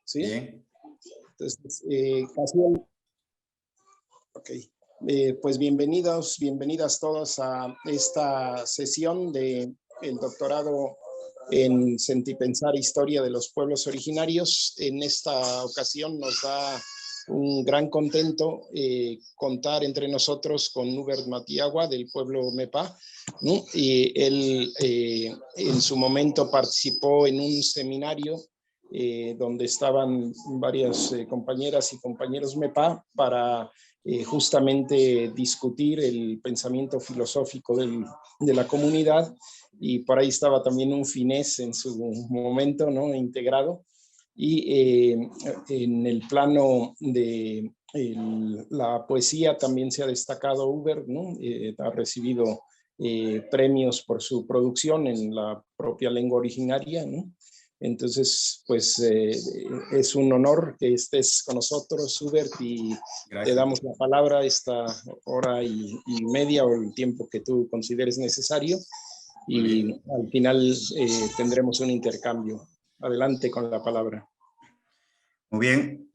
¿sí? Bien. Entonces, ok. Pues bienvenidas todos a esta sesión de el doctorado en Sentipensar Historia de los Pueblos Originarios. En esta ocasión nos da un gran contento contar entre nosotros con Hubert Matiagua del pueblo Mepa, ¿no? Y él en su momento participó en un seminario donde estaban varias compañeras y compañeros MEPA para justamente discutir el pensamiento filosófico de la comunidad, y por ahí estaba también un finés en su momento, ¿no? Integrado. Y en el plano de la poesía también se ha destacado Hubert, ¿no? Ha recibido premios por su producción en la propia lengua originaria, ¿no? Entonces, pues es un honor que estés con nosotros, Hubert, y gracias. te damos la palabra esta hora y media o el tiempo que tú consideres necesario, y al final tendremos un intercambio. Adelante con la palabra. Muy bien.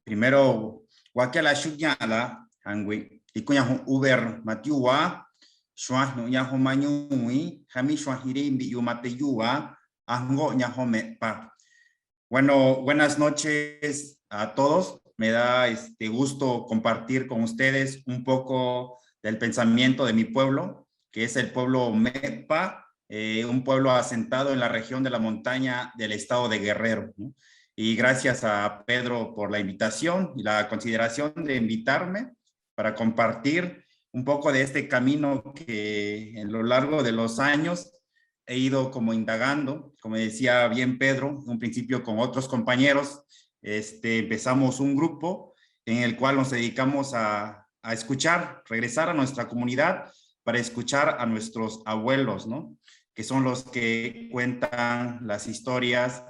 Primero, Wakala Shukyala, Hangui, y Cuya Hubert Matiagua, Shua no Yaho Mañui, Hami Shuahirim Yumateyua, Ango Yaho Mepa. Bueno, buenas noches a todos. Me da gusto compartir con ustedes un poco del pensamiento de mi pueblo, que es el pueblo Mepa, un pueblo asentado en la región de la montaña del estado de Guerrero, ¿no? Y gracias a Pedro por la invitación y la consideración de invitarme para compartir un poco de este camino que en lo largo de los años he ido como indagando, como decía bien Pedro, un principio con otros compañeros, empezamos un grupo en el cual nos dedicamos a escuchar, regresar a nuestra comunidad para escuchar a nuestros abuelos, ¿no? Que son los que cuentan las historias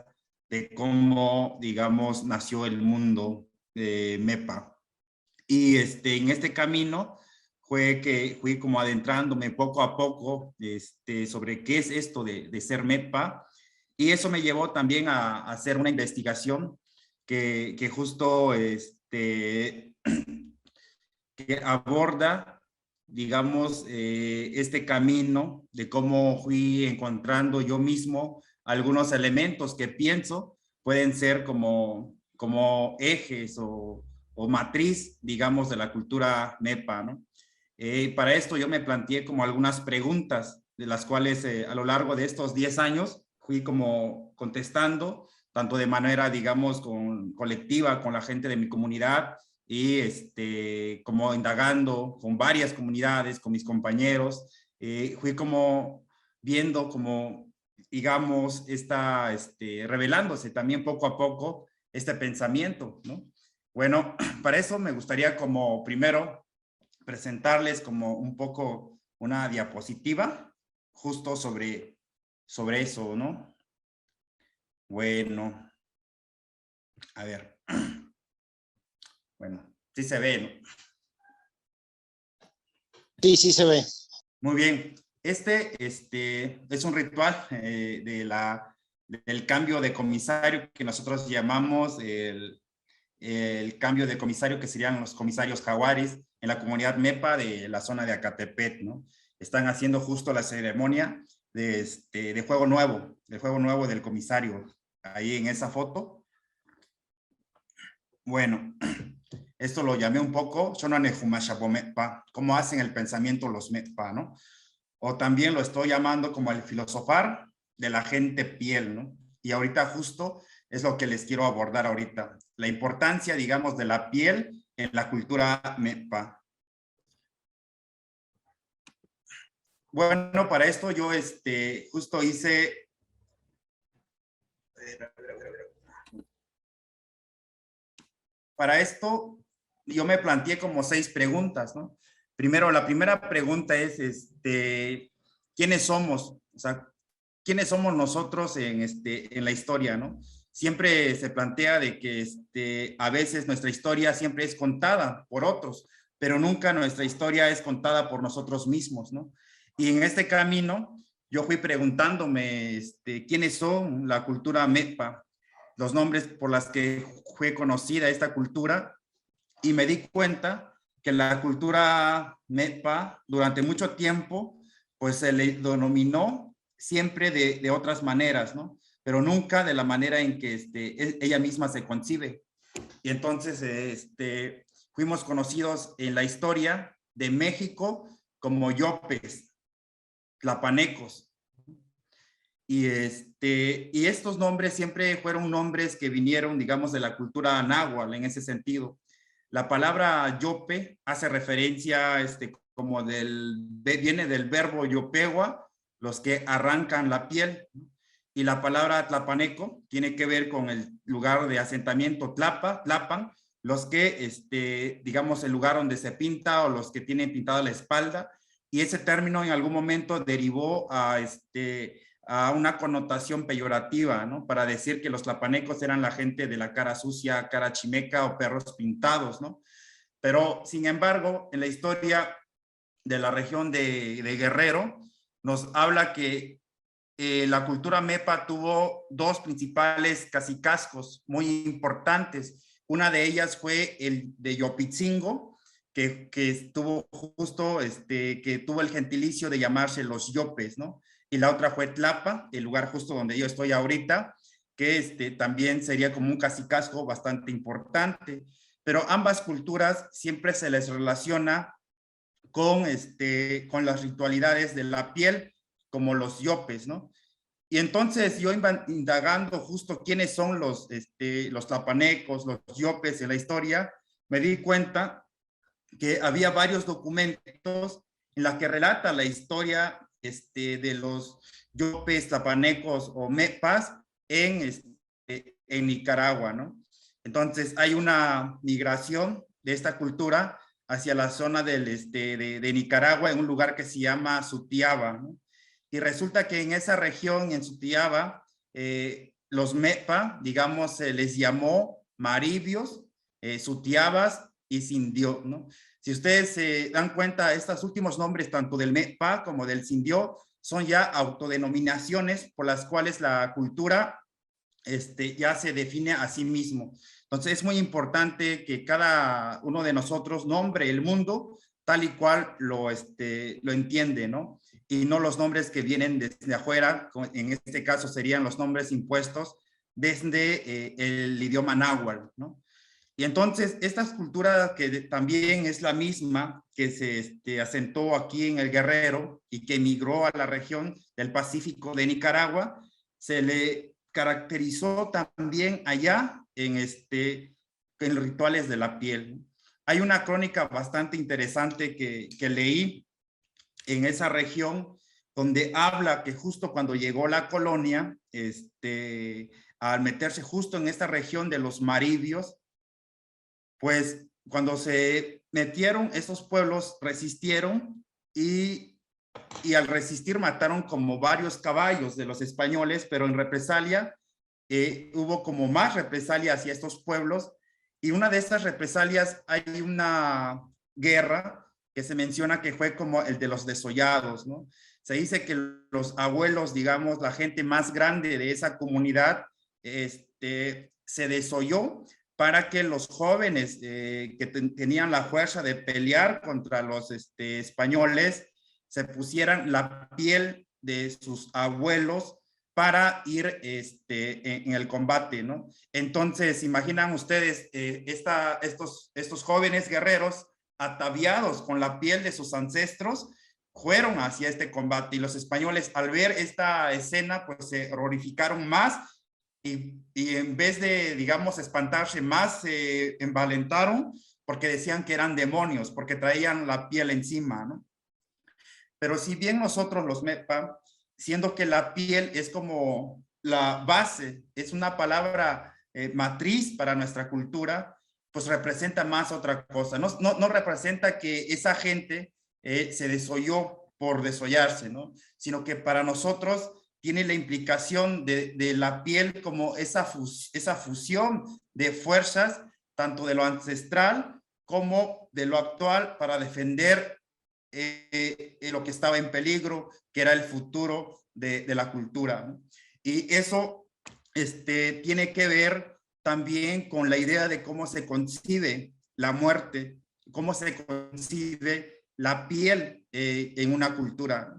de cómo, digamos, nació el mundo de Mepa. Y en este camino fue que fui como adentrándome poco a poco sobre qué es esto de ser MEPA, y eso me llevó también a hacer una investigación que justo que aborda, digamos, este camino de cómo fui encontrando yo mismo algunos elementos que pienso pueden ser como ejes o matriz, digamos, de la cultura MEPA, ¿no? Para esto yo me planteé como algunas preguntas, de las cuales a lo largo de estos 10 años fui como contestando, tanto de manera, digamos, colectiva con la gente de mi comunidad, y como indagando con varias comunidades, con mis compañeros, fui como viendo como, digamos, revelándose también poco a poco este pensamiento, ¿no? Bueno, para eso me gustaría como primero presentarles como un poco una diapositiva justo sobre eso, ¿no? Bueno, a ver. Bueno, sí se ve, ¿no? Sí, sí se ve. Muy bien. Este es un ritual del cambio de comisario que nosotros llamamos el cambio de comisario, que serían los comisarios jaguares en la comunidad MEPA de la zona de Acatepet, ¿no? Están haciendo justo la ceremonia de juego nuevo del comisario, ahí en esa foto. Bueno, esto lo llamé un poco, cómo hacen el pensamiento los MEPA, ¿no? O también lo estoy llamando como el filosofar de la gente piel, ¿no? Y ahorita justo es lo que les quiero abordar ahorita, la importancia, digamos, de la piel en la cultura MEPA. Bueno, para esto yo justo hice... Para esto yo me planteé como 6 preguntas, ¿no? Primero, la primera pregunta es, ¿quiénes somos? O sea, ¿quiénes somos nosotros en la historia, no? Siempre se plantea de que a veces nuestra historia siempre es contada por otros, pero nunca nuestra historia es contada por nosotros mismos, ¿no? Y en este camino yo fui preguntándome quiénes son la cultura MEPA. los nombres por las que fue conocida esta cultura, y me di cuenta que la cultura MEPA durante mucho tiempo pues se le denominó siempre de otras maneras, ¿no? Pero nunca de la manera en que ella misma se concibe. Y entonces fuimos conocidos en la historia de México como yopes, tlapanecos. Y estos nombres siempre fueron nombres que vinieron, digamos, de la cultura náhuatl en ese sentido. La palabra yope hace referencia, viene del verbo yopegua, los que arrancan la piel. Y la palabra tlapaneco tiene que ver con el lugar de asentamiento tlapan, los que, digamos, el lugar donde se pinta o los que tienen pintada la espalda. Y ese término en algún momento derivó a una connotación peyorativa, ¿no? Para decir que los tlapanecos eran la gente de la cara sucia, cara chimeca o perros pintados, ¿no? Pero, sin embargo, en la historia de la región de Guerrero, nos habla que la cultura MEPA tuvo dos principales cacicazgos muy importantes. Una de ellas fue el de Yopitzingo, que estuvo justo, que tuvo el gentilicio de llamarse los Yopes, ¿no? Y la otra fue Tlapa, el lugar justo donde yo estoy ahorita, que también sería como un cacicazgo bastante importante. Pero ambas culturas siempre se les relaciona con las ritualidades de la piel, como los yopes, ¿no? Y entonces yo iba indagando justo quiénes son los tlapanecos, los yopes en la historia, me di cuenta que había varios documentos en los que relata la historia de los yopes, tlapanecos o mepas en Nicaragua, ¿no? Entonces hay una migración de esta cultura hacia la zona de Nicaragua, en un lugar que se llama Sutiaba, ¿no? Y resulta que en esa región, en Sutiaba, los MEPA, digamos, se les llamó maribios, sutiabas y sindió, ¿no? Si ustedes se dan cuenta, estos últimos nombres, tanto del MEPA como del sindió, son ya autodenominaciones por las cuales la cultura ya se define a sí mismo. Entonces es muy importante que cada uno de nosotros nombre el mundo tal y cual lo entiende, ¿no? Y no los nombres que vienen desde afuera, en este caso serían los nombres impuestos desde el idioma náhuatl, ¿no? Y entonces esta cultura que también es la misma que se asentó aquí en el Guerrero y que emigró a la región del Pacífico de Nicaragua, se le caracterizó también allá en rituales de la piel. Hay una crónica bastante interesante que leí en esa región, donde habla que justo cuando llegó la colonia, al meterse justo en esta región de los maribios, pues cuando se metieron, estos pueblos resistieron y al resistir mataron como varios caballos de los españoles, pero en represalia hubo como más represalia hacia estos pueblos, y una de estas represalias hay una guerra que se menciona que fue como el de los desollados, ¿no? Se dice que los abuelos, digamos, la gente más grande de esa comunidad, se desolló para que los jóvenes que tenían la fuerza de pelear contra los españoles se pusieran la piel de sus abuelos para ir en el combate, ¿no? Entonces, imaginan ustedes estos jóvenes guerreros ataviados con la piel de sus ancestros fueron hacia este combate, y los españoles al ver esta escena pues se horrorificaron más y en vez de, digamos, espantarse más, se envalentaron porque decían que eran demonios, porque traían la piel encima, ¿no? Pero si bien nosotros los MEPA, siendo que la piel es como la base, es una palabra matriz para nuestra cultura, pues representa más otra cosa. No representa que esa gente se desolló por desollarse, ¿no? Sino que para nosotros tiene la implicación de la piel como esa fusión de fuerzas, tanto de lo ancestral como de lo actual, para defender lo que estaba en peligro, que era el futuro de la cultura, ¿no? Y eso tiene que ver también con la idea de cómo se concibe la muerte, cómo se concibe la piel en una cultura.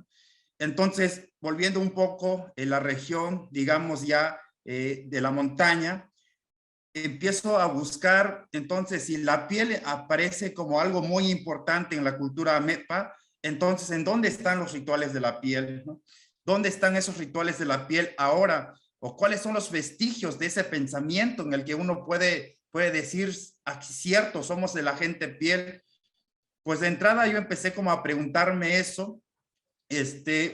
Entonces, volviendo un poco en la región, digamos ya de la montaña, empiezo a buscar, entonces, si la piel aparece como algo muy importante en la cultura MEPA, entonces, ¿en dónde están los rituales de la piel? ¿No? ¿Dónde están esos rituales de la piel ahora? ¿O cuáles son los vestigios de ese pensamiento en el que uno puede decir, aquí cierto, somos de la gente piel? Pues de entrada yo empecé como a preguntarme eso,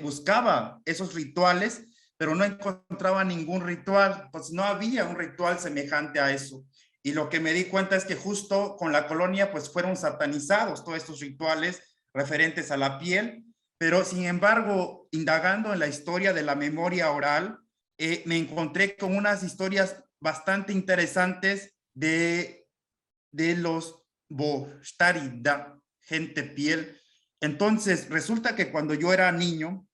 buscaba esos rituales, pero no encontraba ningún ritual, pues no había un ritual semejante a eso. Y lo que me di cuenta es que justo con la colonia, pues fueron satanizados todos estos rituales referentes a la piel, pero sin embargo, indagando en la historia de la memoria oral, me encontré con unas historias bastante interesantes de los Boshtarida, gente piel. Entonces, resulta que cuando yo era niño,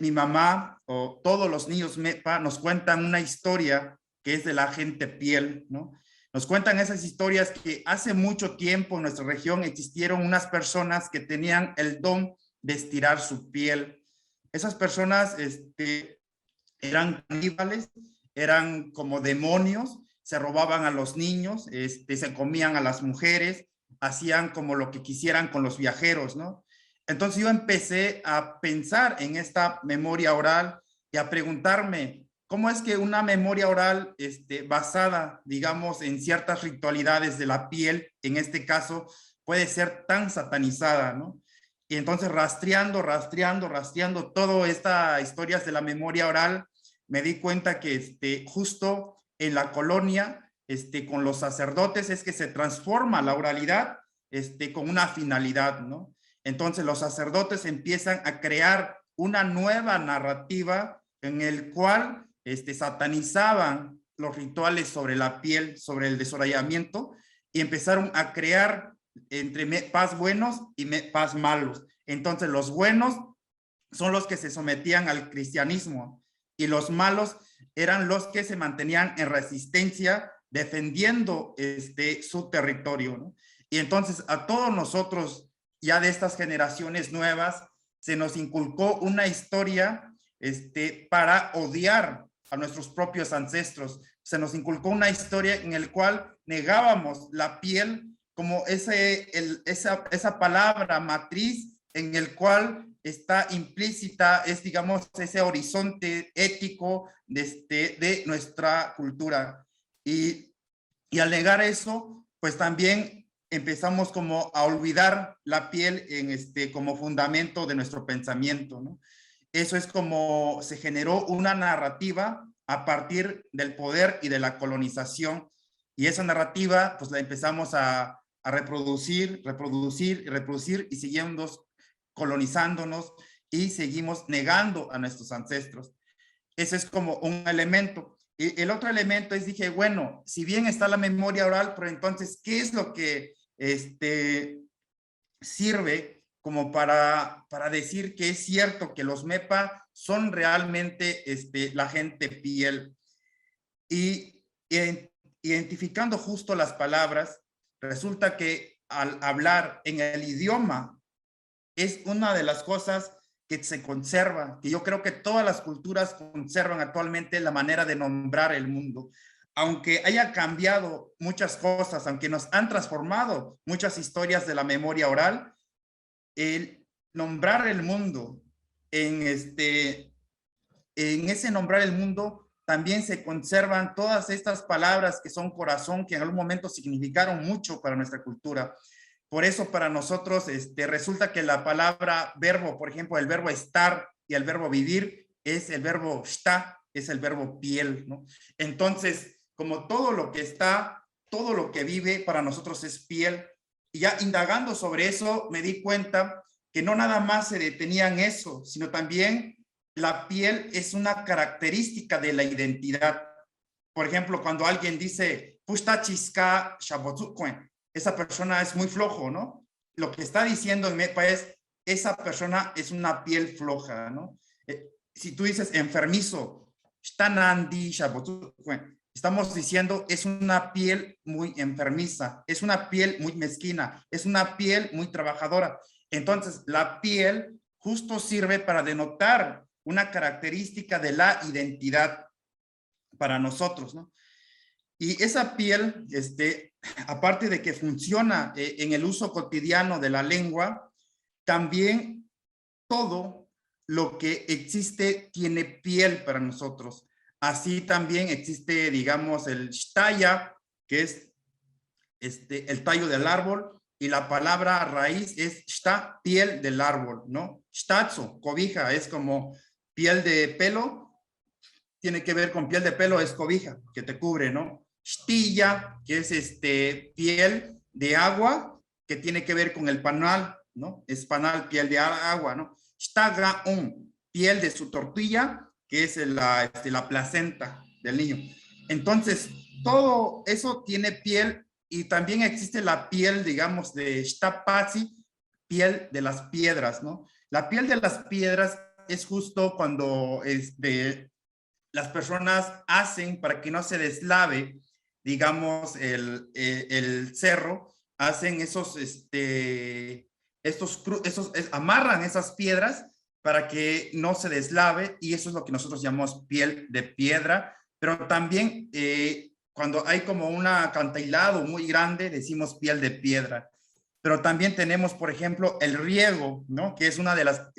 mi mamá o todos los niños MEPA nos cuentan una historia que es de la gente piel, ¿no? Nos cuentan esas historias que hace mucho tiempo en nuestra región existieron unas personas que tenían el don de estirar su piel. Esas personas eran caníbales, eran como demonios, se robaban a los niños, se comían a las mujeres, hacían como lo que quisieran con los viajeros, ¿no? Entonces yo empecé a pensar en esta memoria oral y a preguntarme, ¿cómo es que una memoria oral basada, digamos, en ciertas ritualidades de la piel, en este caso, puede ser tan satanizada, ¿no? Y entonces rastreando todas estas historias de la memoria oral, me di cuenta que justo en la colonia, con los sacerdotes, es que se transforma la oralidad con una finalidad, ¿no? Entonces los sacerdotes empiezan a crear una nueva narrativa en el cual satanizaban los rituales sobre la piel, sobre el desorallamiento, y empezaron a crear entre paz buenos y paz malos. Entonces los buenos son los que se sometían al cristianismo y los malos eran los que se mantenían en resistencia defendiendo su territorio, ¿no? Y entonces a todos nosotros ya de estas generaciones nuevas se nos inculcó una historia para odiar a nuestros propios ancestros. Se nos inculcó una historia en la cual negábamos la piel como esa palabra matriz en el cual está implícita, digamos, ese horizonte ético de nuestra cultura. Y al negar eso, pues también empezamos como a olvidar la piel como fundamento de nuestro pensamiento, ¿no? Eso es como se generó una narrativa a partir del poder y de la colonización. Y esa narrativa, pues la empezamos a reproducir y seguimos colonizándonos y seguimos negando a nuestros ancestros. Ese es como un elemento. Y el otro elemento es, dije, bueno, si bien está la memoria oral, pero entonces, ¿qué es lo que sirve como para decir que es cierto que los MEPA son realmente la gente piel? Y identificando justo las palabras, resulta que al hablar en el idioma es una de las cosas que se conserva, que yo creo que todas las culturas conservan actualmente la manera de nombrar el mundo. Aunque haya cambiado muchas cosas, aunque nos han transformado muchas historias de la memoria oral, el nombrar el mundo, en ese nombrar el mundo, también se conservan todas estas palabras que son corazón, que en algún momento significaron mucho para nuestra cultura. Por eso para nosotros resulta que la palabra verbo, por ejemplo, el verbo estar y el verbo vivir es el verbo está, es el verbo piel, ¿no? Entonces, como todo lo que está, todo lo que vive para nosotros es piel. Y ya indagando sobre eso me di cuenta que no nada más se detenía en eso, sino también la piel es una característica de la identidad. Por ejemplo, cuando alguien dice, Pustachiska Shabotsukwen, esa persona es muy flojo, ¿no? Lo que está diciendo en MEPA es, esa persona es una piel floja, ¿no? Si tú dices enfermizo, Estamos diciendo, es una piel muy enfermiza, es una piel muy mezquina, es una piel muy trabajadora. Entonces, la piel justo sirve para denotar una característica de la identidad para nosotros, ¿no? Y esa piel, aparte de que funciona en el uso cotidiano de la lengua, también todo lo que existe tiene piel para nosotros. Así también existe, digamos, el shtaya, que es el tallo del árbol, y la palabra raíz es shta, piel del árbol, ¿no? Shtatsu, cobija, es como piel de pelo, tiene que ver con piel de pelo, es cobija, que te cubre, ¿no? Shtilla, que es piel de agua, que tiene que ver con el panal, ¿no? Es panal, piel de agua, ¿no? Shtagaun, piel de su tortilla, que es la placenta del niño. Entonces, todo eso tiene piel y también existe la piel, digamos, de Shtapasi, piel de las piedras, ¿no? La piel de las piedras es justo cuando las personas hacen para que no se deslave, digamos, el cerro, hacen amarran esas piedras para que no se deslave, y eso es lo que nosotros llamamos piel de piedra. Pero también cuando hay como un acantilado muy grande, decimos piel de piedra. Pero también tenemos, por ejemplo, el riego, ¿no? Que es una de las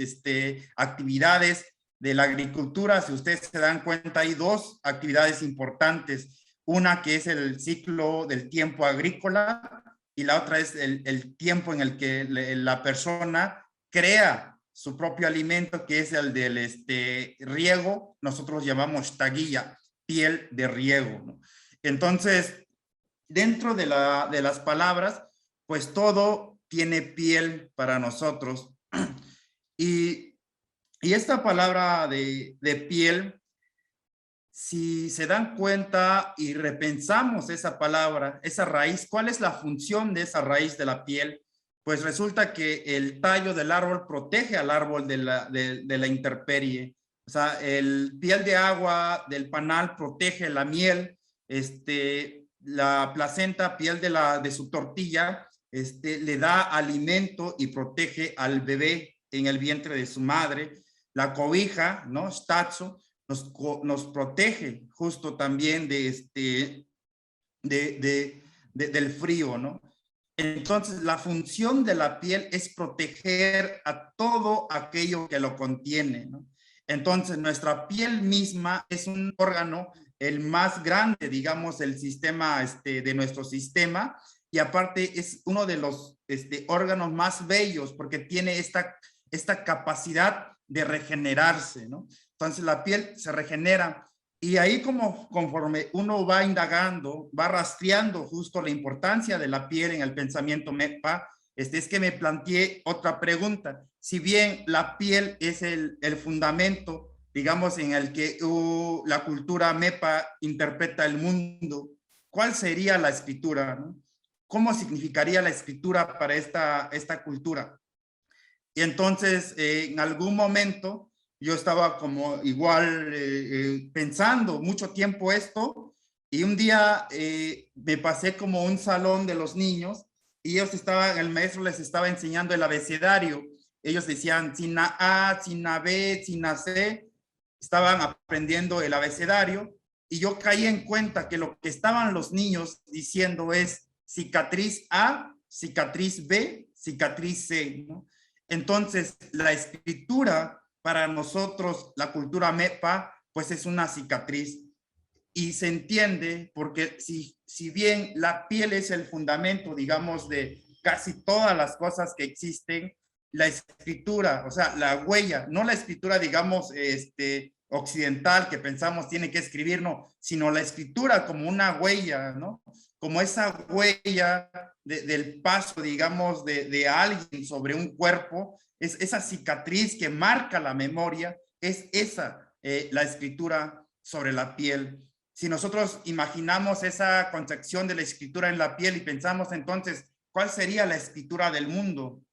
actividades de la agricultura. Si ustedes se dan cuenta, hay dos actividades importantes. Una que es el ciclo del tiempo agrícola, y la otra es el tiempo en el que la persona crea su propio alimento, que es el del riego. Nosotros llamamos taguilla, piel de riego, ¿no? Entonces, dentro de las palabras, pues todo tiene piel para nosotros. Y esta palabra de piel, si se dan cuenta y repensamos esa palabra, esa raíz, ¿cuál es la función de esa raíz de la piel? Pues resulta que el tallo del árbol protege al árbol de la intemperie. O sea, el piel de agua del panal protege la miel, la placenta, piel de su tortilla, le da alimento y protege al bebé en el vientre de su madre. La cobija, ¿no? Statsu, nos protege justo también del frío, ¿no? Entonces, la función de la piel es proteger a todo aquello que lo contiene, ¿no? Entonces, nuestra piel misma es un órgano, el más grande, digamos, del sistema, de nuestro sistema, y aparte es uno de los órganos más bellos porque tiene esta capacidad de regenerarse, ¿no? Entonces la piel se regenera, y ahí conforme uno va indagando, va rastreando justo la importancia de la piel en el pensamiento MEPA, es que me planteé otra pregunta. Si bien la piel es el fundamento, digamos, en el que la cultura MEPA interpreta el mundo, ¿cuál sería la escritura, ¿no? ¿Cómo significaría la escritura para esta cultura? Y entonces, en algún momento, yo estaba como igual pensando mucho tiempo esto, y un día me pasé como un salón de los niños, y el maestro les estaba enseñando el abecedario. Ellos decían Sina A, Sina B, Sina C, estaban aprendiendo el abecedario, y yo caí en cuenta que lo que estaban los niños diciendo es cicatriz A, cicatriz B, cicatriz C, ¿no? Entonces, la escritura para nosotros, la cultura MEPA, pues es una cicatriz. Y se entiende porque si bien la piel es el fundamento, digamos, de casi todas las cosas que existen, la escritura, o sea, la huella, no la escritura, digamos, occidental que pensamos tiene que escribir, no, sino la escritura como una huella, ¿no? Como esa huella del paso, digamos, de alguien sobre un cuerpo, es esa cicatriz que marca la memoria, es esa, la escritura sobre la piel. Si nosotros imaginamos esa concepción de la escritura en la piel y pensamos entonces, ¿cuál sería la escritura del mundo?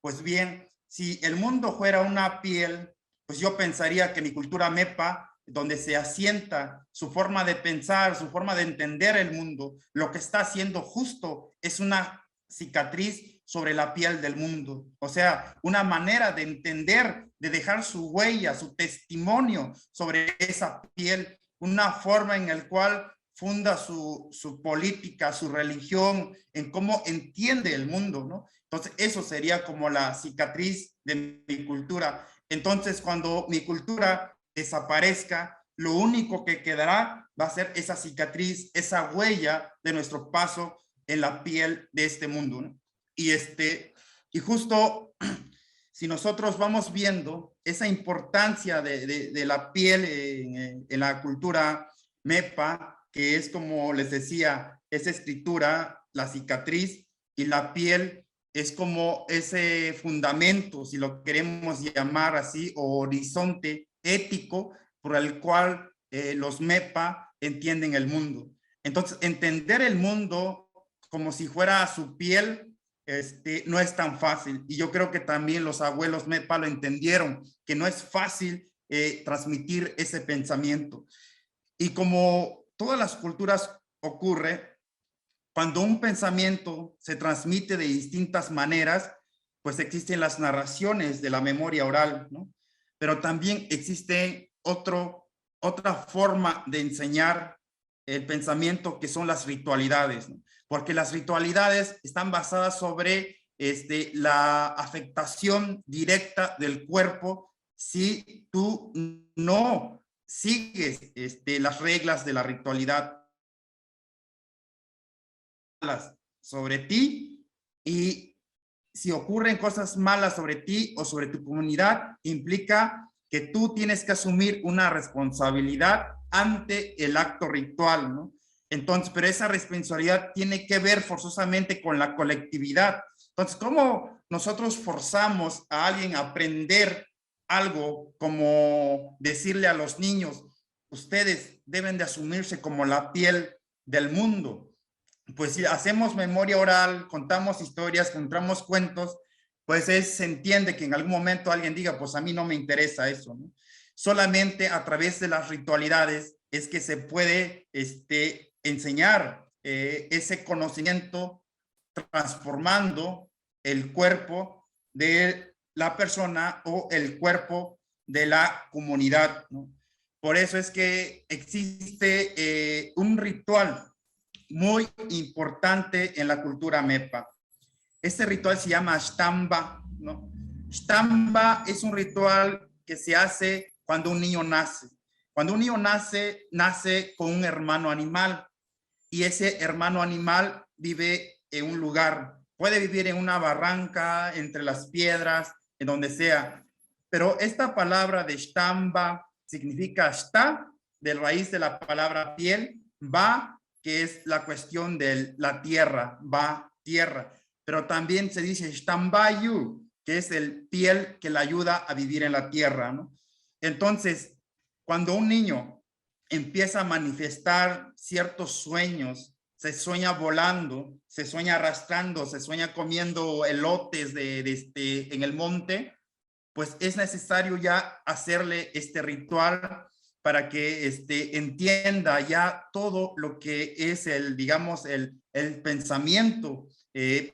Pues bien, si el mundo fuera una piel, pues yo pensaría que mi cultura MEPA donde se asienta su forma de pensar, su forma de entender el mundo, lo que está haciendo justo es una cicatriz sobre la piel del mundo. O sea, una manera de entender, de dejar su huella, su testimonio sobre esa piel, una forma en la cual funda su política, su religión, en cómo entiende el mundo, ¿no? Entonces, eso sería como la cicatriz de mi cultura. Entonces, cuando mi cultura desaparezca, lo único que quedará va a ser esa cicatriz, esa huella de nuestro paso en la piel de este mundo, ¿no? Y justo si nosotros vamos viendo esa importancia de la piel en la cultura MEPA, que es como les decía, esa escritura, la cicatriz, y la piel es como ese fundamento, si lo queremos llamar así, o horizonte ético por el cual los MEPA entienden el mundo. Entonces, entender el mundo como si fuera su piel no es tan fácil. Y yo creo que también los abuelos MEPA lo entendieron, que no es fácil transmitir ese pensamiento. Y como todas las culturas ocurre, cuando un pensamiento se transmite de distintas maneras, pues existen las narraciones de la memoria oral, ¿no? Pero también existe otra forma de enseñar el pensamiento, que son las ritualidades, ¿no? Porque las ritualidades están basadas sobre la afectación directa del cuerpo si tú no sigues las reglas de la ritualidad sobre ti, y si ocurren cosas malas sobre ti o sobre tu comunidad, implica que tú tienes que asumir una responsabilidad ante el acto ritual, ¿no? Entonces, pero esa responsabilidad tiene que ver forzosamente con la colectividad. Entonces, ¿cómo nosotros forzamos a alguien a aprender algo como decirle a los niños, ustedes deben de asumirse como la piel del mundo? Pues si hacemos memoria oral, contamos historias, contamos cuentos, pues se entiende que en algún momento alguien diga, pues a mí no me interesa eso, ¿no? Solamente a través de las ritualidades es que se puede enseñar ese conocimiento, transformando el cuerpo de la persona o el cuerpo de la comunidad, ¿no? Por eso es que existe un ritual muy importante en la cultura MEPA. Este ritual se llama Ashtamba, ¿no? Ashtamba es un ritual que se hace cuando un niño nace. Cuando un niño nace, nace con un hermano animal, y ese hermano animal vive en un lugar. Puede vivir en una barranca, entre las piedras, en donde sea. Pero esta palabra de Ashtamba significa Ashta, de raíz de la palabra piel, va, que es la cuestión de la tierra, va, tierra. Pero también se dice Shtambayu, que es el piel que le ayuda a vivir en la tierra, ¿no? Entonces, cuando un niño empieza a manifestar ciertos sueños, se sueña volando, se sueña arrastrando, se sueña comiendo elotes en el monte, pues es necesario ya hacerle este ritual para que entienda ya todo lo que es digamos, el pensamiento,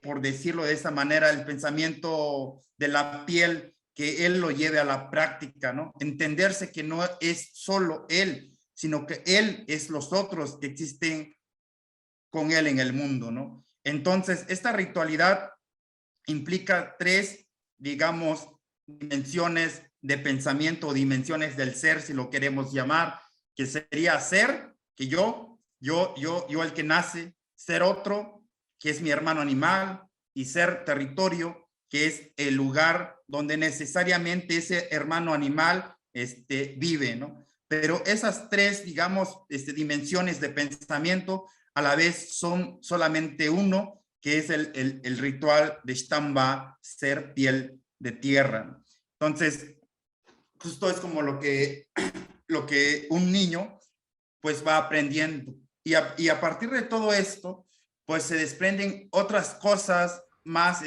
por decirlo de esa manera, el pensamiento de la piel, que él lo lleve a la práctica, ¿no? Entenderse que no es solo él, sino que él es los otros que existen con él en el mundo, ¿no? Entonces, esta ritualidad implica tres, digamos, dimensiones de pensamiento o dimensiones del ser, si lo queremos llamar, que sería ser, que yo el que nace, ser otro, que es mi hermano animal, y ser territorio, que es el lugar donde necesariamente ese hermano animal vive, ¿no? Pero esas tres, digamos, dimensiones de pensamiento a la vez son solamente uno, que es el ritual de Stamba, ser piel de tierra. Entonces, justo es como lo que un niño pues va aprendiendo. Y a partir de todo esto, pues se desprenden otras cosas más,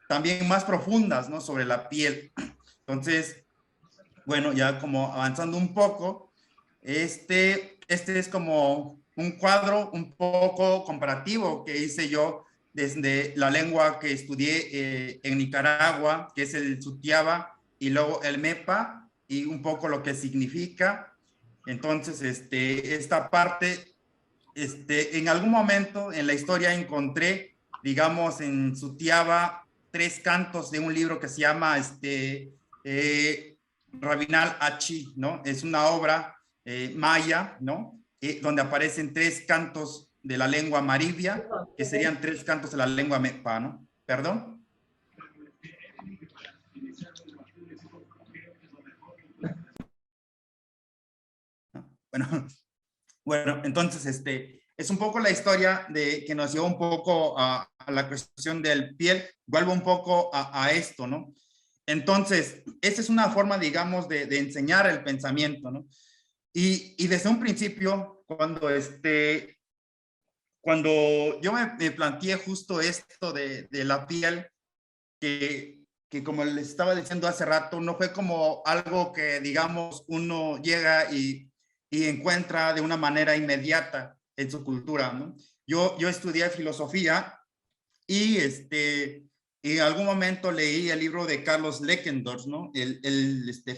también más profundas, ¿no? Sobre la piel. Entonces, bueno, ya como avanzando un poco, este es como un cuadro un poco comparativo que hice yo desde la lengua que estudié en Nicaragua, que es el Sutiaba, y luego el Mepa, y un poco lo que significa. Entonces, esta parte, en algún momento en la historia encontré, digamos, en Sutiaba, 3 cantos de un libro que se llama Rabinal Achi, ¿no? Es una obra maya, ¿no? Donde aparecen 3 cantos de la lengua maribia, que serían 3 cantos de la lengua mepa, ¿no? ¿Perdón? Bueno, bueno, entonces, es un poco la historia de que nos llevó un poco a la cuestión del piel. Vuelvo un poco a esto, ¿no? Entonces, esa es una forma, digamos, de enseñar el pensamiento, ¿no? Y desde un principio, cuando yo me planteé justo esto de la piel, que como les estaba diciendo hace rato, no fue como algo que, digamos, uno llega y encuentra de una manera inmediata en su cultura, ¿no? Yo estudié filosofía y en algún momento leí el libro de Carlos Leckendorf, ¿no?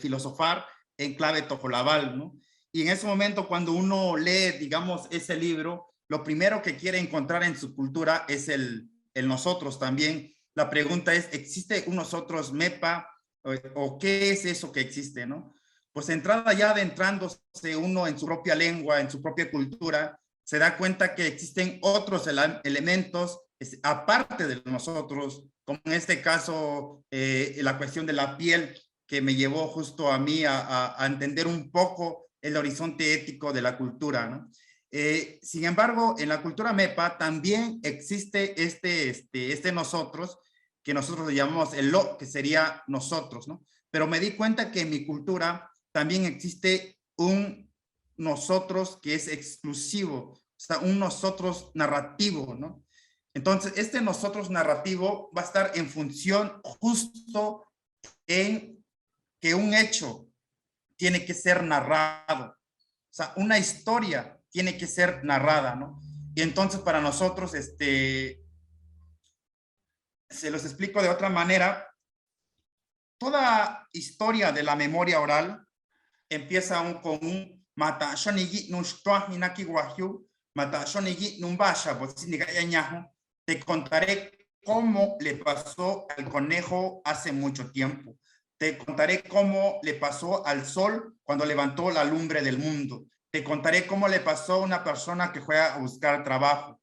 Filosofar en clave tojolabal, ¿no? Y en ese momento, cuando uno lee, digamos, ese libro, lo primero que quiere encontrar en su cultura es el nosotros también. La pregunta es, ¿existe un nosotros MEPA o qué es eso que existe, no? Pues entrada ya adentrándose uno en su propia lengua, en su propia cultura, se da cuenta que existen otros elementos aparte de nosotros, como en este caso la cuestión de la piel, que me llevó justo a mí a entender un poco el horizonte ético de la cultura, ¿no? Sin embargo, en la cultura MEPA también existe este nosotros, que nosotros le llamamos el lo, que sería nosotros, ¿no? Pero me di cuenta que en mi cultura también existe un nosotros que es exclusivo, o sea, un nosotros narrativo, ¿no? Entonces, este nosotros narrativo va a estar en función justo en que un hecho tiene que ser narrado. O sea, una historia tiene que ser narrada, ¿no? Y entonces para nosotros, se los explico de otra manera, toda historia de la memoria oral empieza con un mata shonigi nushtua hinaki wahyu, mata shonigi numbasha, te contaré cómo le pasó al conejo hace mucho tiempo. Te contaré cómo le pasó al sol cuando levantó la lumbre del mundo. Te contaré cómo le pasó a una persona que fue a buscar trabajo.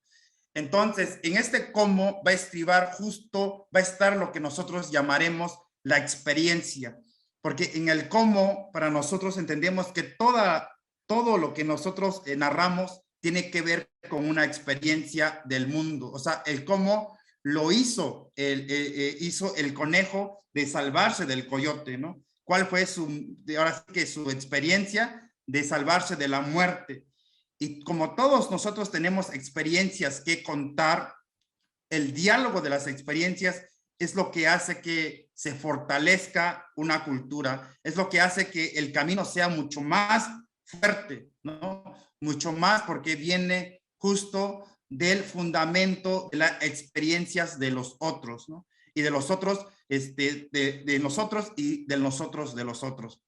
Entonces, en este cómo va a estribar justo, va a estar lo que nosotros llamaremos la experiencia. Porque en el cómo, para nosotros entendemos que todo lo que nosotros narramos tiene que ver con una experiencia del mundo. O sea, el cómo lo hizo el conejo de salvarse del coyote, ¿no? ¿Cuál fue ahora sí que su experiencia de salvarse de la muerte? Y como todos nosotros tenemos experiencias que contar, el diálogo de las experiencias es lo que hace que se fortalezca una cultura, es lo que hace que el camino sea mucho más fuerte, ¿no? Mucho más porque viene justo del fundamento de las experiencias de los otros, ¿no? Y de los otros, de nosotros y de nosotros de los otros.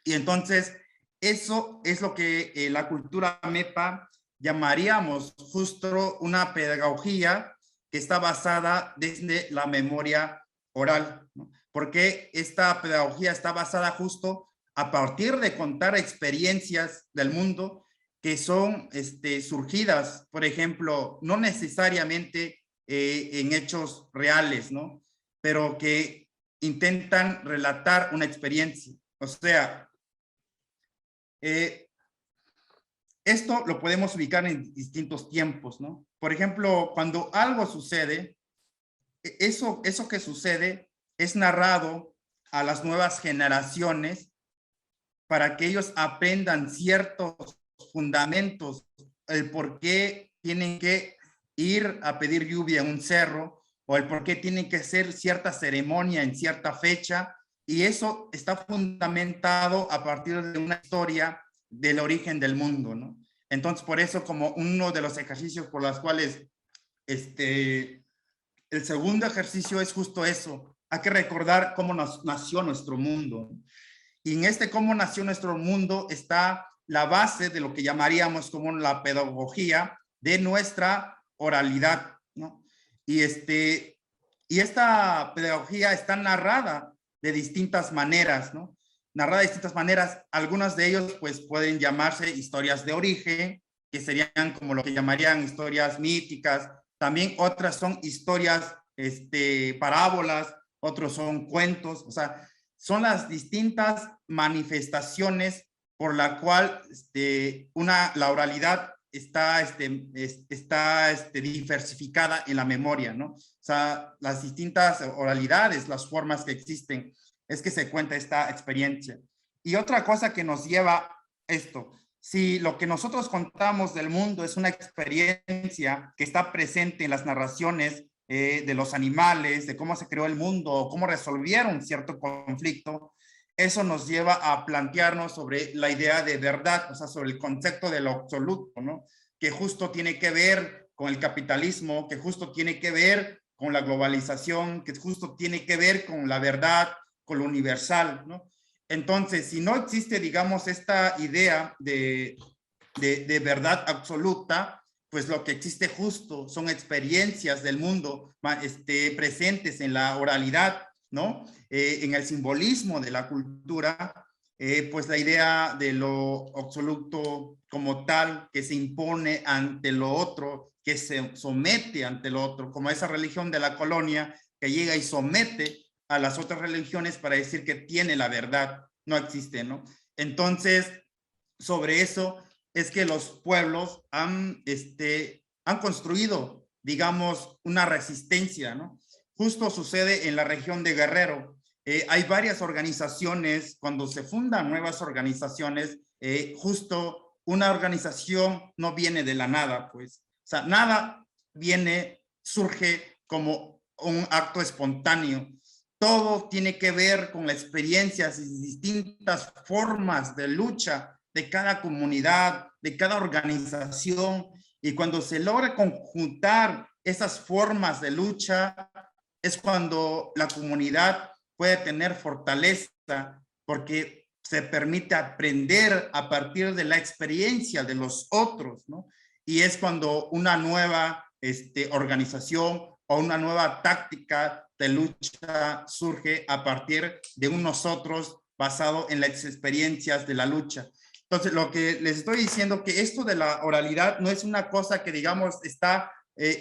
Y entonces, eso es lo que la cultura MEPA llamaríamos justo una pedagogía que está basada desde la memoria oral, ¿no? Porque esta pedagogía está basada justo a partir de contar experiencias del mundo que son surgidas, por ejemplo, no necesariamente en hechos reales, ¿no? Pero que intentan relatar una experiencia. O sea, esto lo podemos ubicar en distintos tiempos, ¿no? Por ejemplo, cuando algo sucede, eso que sucede es narrado a las nuevas generaciones para que ellos aprendan ciertos fundamentos, el por qué tienen que ir a pedir lluvia en un cerro, o el por qué tienen que hacer cierta ceremonia en cierta fecha, Y eso está fundamentado a partir de una historia del origen del mundo, ¿no? Entonces, por eso, como uno de los ejercicios por los cuales el segundo ejercicio es justo eso. Hay que recordar cómo nació nuestro mundo. Y en cómo nació nuestro mundo está la base de lo que llamaríamos como la pedagogía de nuestra oralidad, ¿no? Y esta pedagogía está narrada de distintas maneras, ¿no? Narrada de distintas maneras. Algunas de ellos pues pueden llamarse historias de origen, que serían como lo que llamarían historias míticas. También otras son historias, parábolas, otros son cuentos. O sea, son las distintas manifestaciones por la cual la oralidad está diversificada en la memoria, ¿no? O sea, las distintas oralidades, las formas que existen, es que se cuenta esta experiencia. Y otra cosa que nos lleva esto, si lo que nosotros contamos del mundo es una experiencia que está presente en las narraciones de los animales, de cómo se creó el mundo, cómo resolvieron cierto conflicto, eso nos lleva a plantearnos sobre la idea de verdad, o sea, sobre el concepto de lo absoluto, ¿no? Que justo tiene que ver con el capitalismo, que justo tiene que ver con la globalización, que justo tiene que ver con la verdad, con lo universal, ¿no? Entonces, si no existe, digamos, esta idea de verdad absoluta, pues lo que existe justo son experiencias del mundo presentes en la oralidad, ¿no? En el simbolismo de la cultura, pues la idea de lo absoluto como tal, que se impone ante lo otro, que se somete ante lo otro, como esa religión de la colonia que llega y somete a las otras religiones para decir que tiene la verdad, no existe, ¿no? Entonces, sobre eso es que los pueblos han construido, digamos, una resistencia, ¿no? Justo sucede en la región de Guerrero. Hay varias organizaciones, cuando se fundan nuevas organizaciones, justo una organización no viene de la nada, pues. O sea, nada surge como un acto espontáneo. Todo tiene que ver con las experiencias y distintas formas de lucha de cada comunidad, de cada organización, y cuando se logra conjuntar esas formas de lucha, es cuando la comunidad puede tener fortaleza, porque se permite aprender a partir de la experiencia de los otros, ¿no? Y es cuando una nueva organización o una nueva táctica de lucha surge a partir de un nosotros basado en las experiencias de la lucha. Entonces, lo que les estoy diciendo que esto de la oralidad no es una cosa que, digamos, está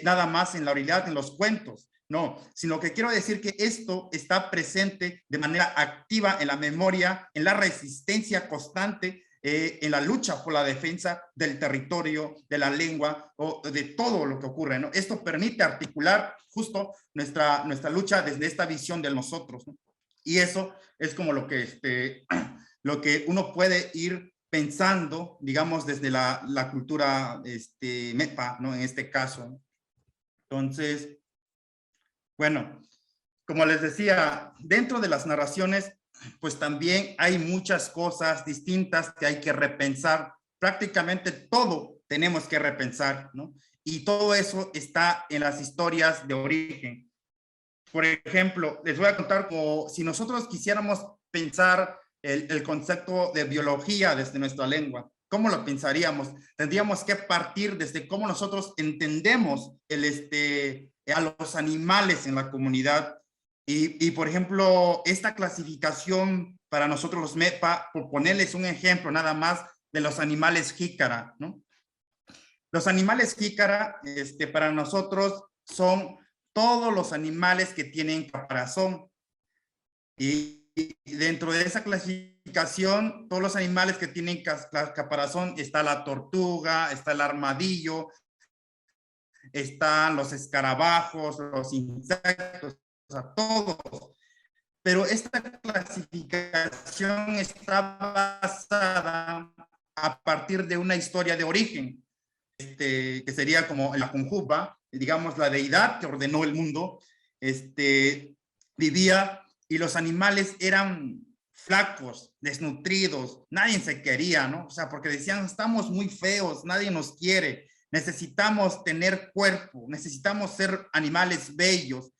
nada más en la oralidad, en los cuentos, no, sino que quiero decir que esto está presente de manera activa en la memoria, en la resistencia constante, en la lucha por la defensa del territorio, de la lengua o de todo lo que ocurre, ¿no? Esto permite articular justo nuestra lucha desde esta visión de nosotros, ¿no? Y eso es como lo que uno puede ir pensando, digamos, desde la cultura MEPA, ¿no? En este caso. Entonces, bueno, como les decía, dentro de las narraciones, pues también hay muchas cosas distintas que hay que repensar. Prácticamente todo tenemos que repensar, ¿no? Y todo eso está en las historias de origen. Por ejemplo, les voy a contar como si nosotros quisiéramos pensar el concepto de biología desde nuestra lengua. ¿Cómo lo pensaríamos? Tendríamos que partir desde cómo nosotros entendemos a los animales en la comunidad. Y, por ejemplo, esta clasificación para nosotros los MEPA, por ponerles un ejemplo nada más de los animales jícara, ¿no? Los animales jícara, para nosotros son todos los animales que tienen caparazón. Y dentro de esa clasificación, todos los animales que tienen caparazón, está la tortuga, está el armadillo, están los escarabajos, los insectos, o sea, todos. Pero esta clasificación está basada a partir de una historia de origen, que sería como la Conjuba, digamos, la deidad que ordenó el mundo, vivía y los animales eran flacos, desnutridos, nadie se quería, ¿no? O sea, porque decían, estamos muy feos, nadie nos quiere, necesitamos tener cuerpo, necesitamos ser animales bellos.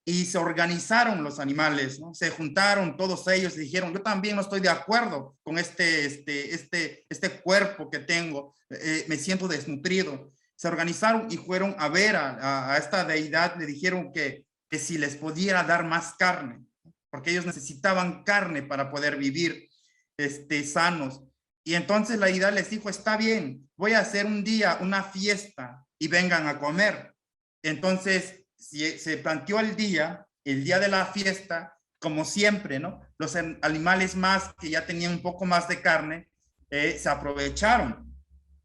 Y se organizaron los animales, ¿no? Se juntaron todos ellos y dijeron, yo también no estoy de acuerdo con este cuerpo que tengo, me siento desnutrido. Se organizaron y fueron a ver a esta deidad, le dijeron que si les pudiera dar más carne, porque ellos necesitaban carne para poder vivir sanos. Y entonces la deidad les dijo, está bien, voy a hacer un día una fiesta y vengan a comer. Entonces se planteó el día de la fiesta, como siempre, ¿no? Los animales más que ya tenían un poco más de carne, se aprovecharon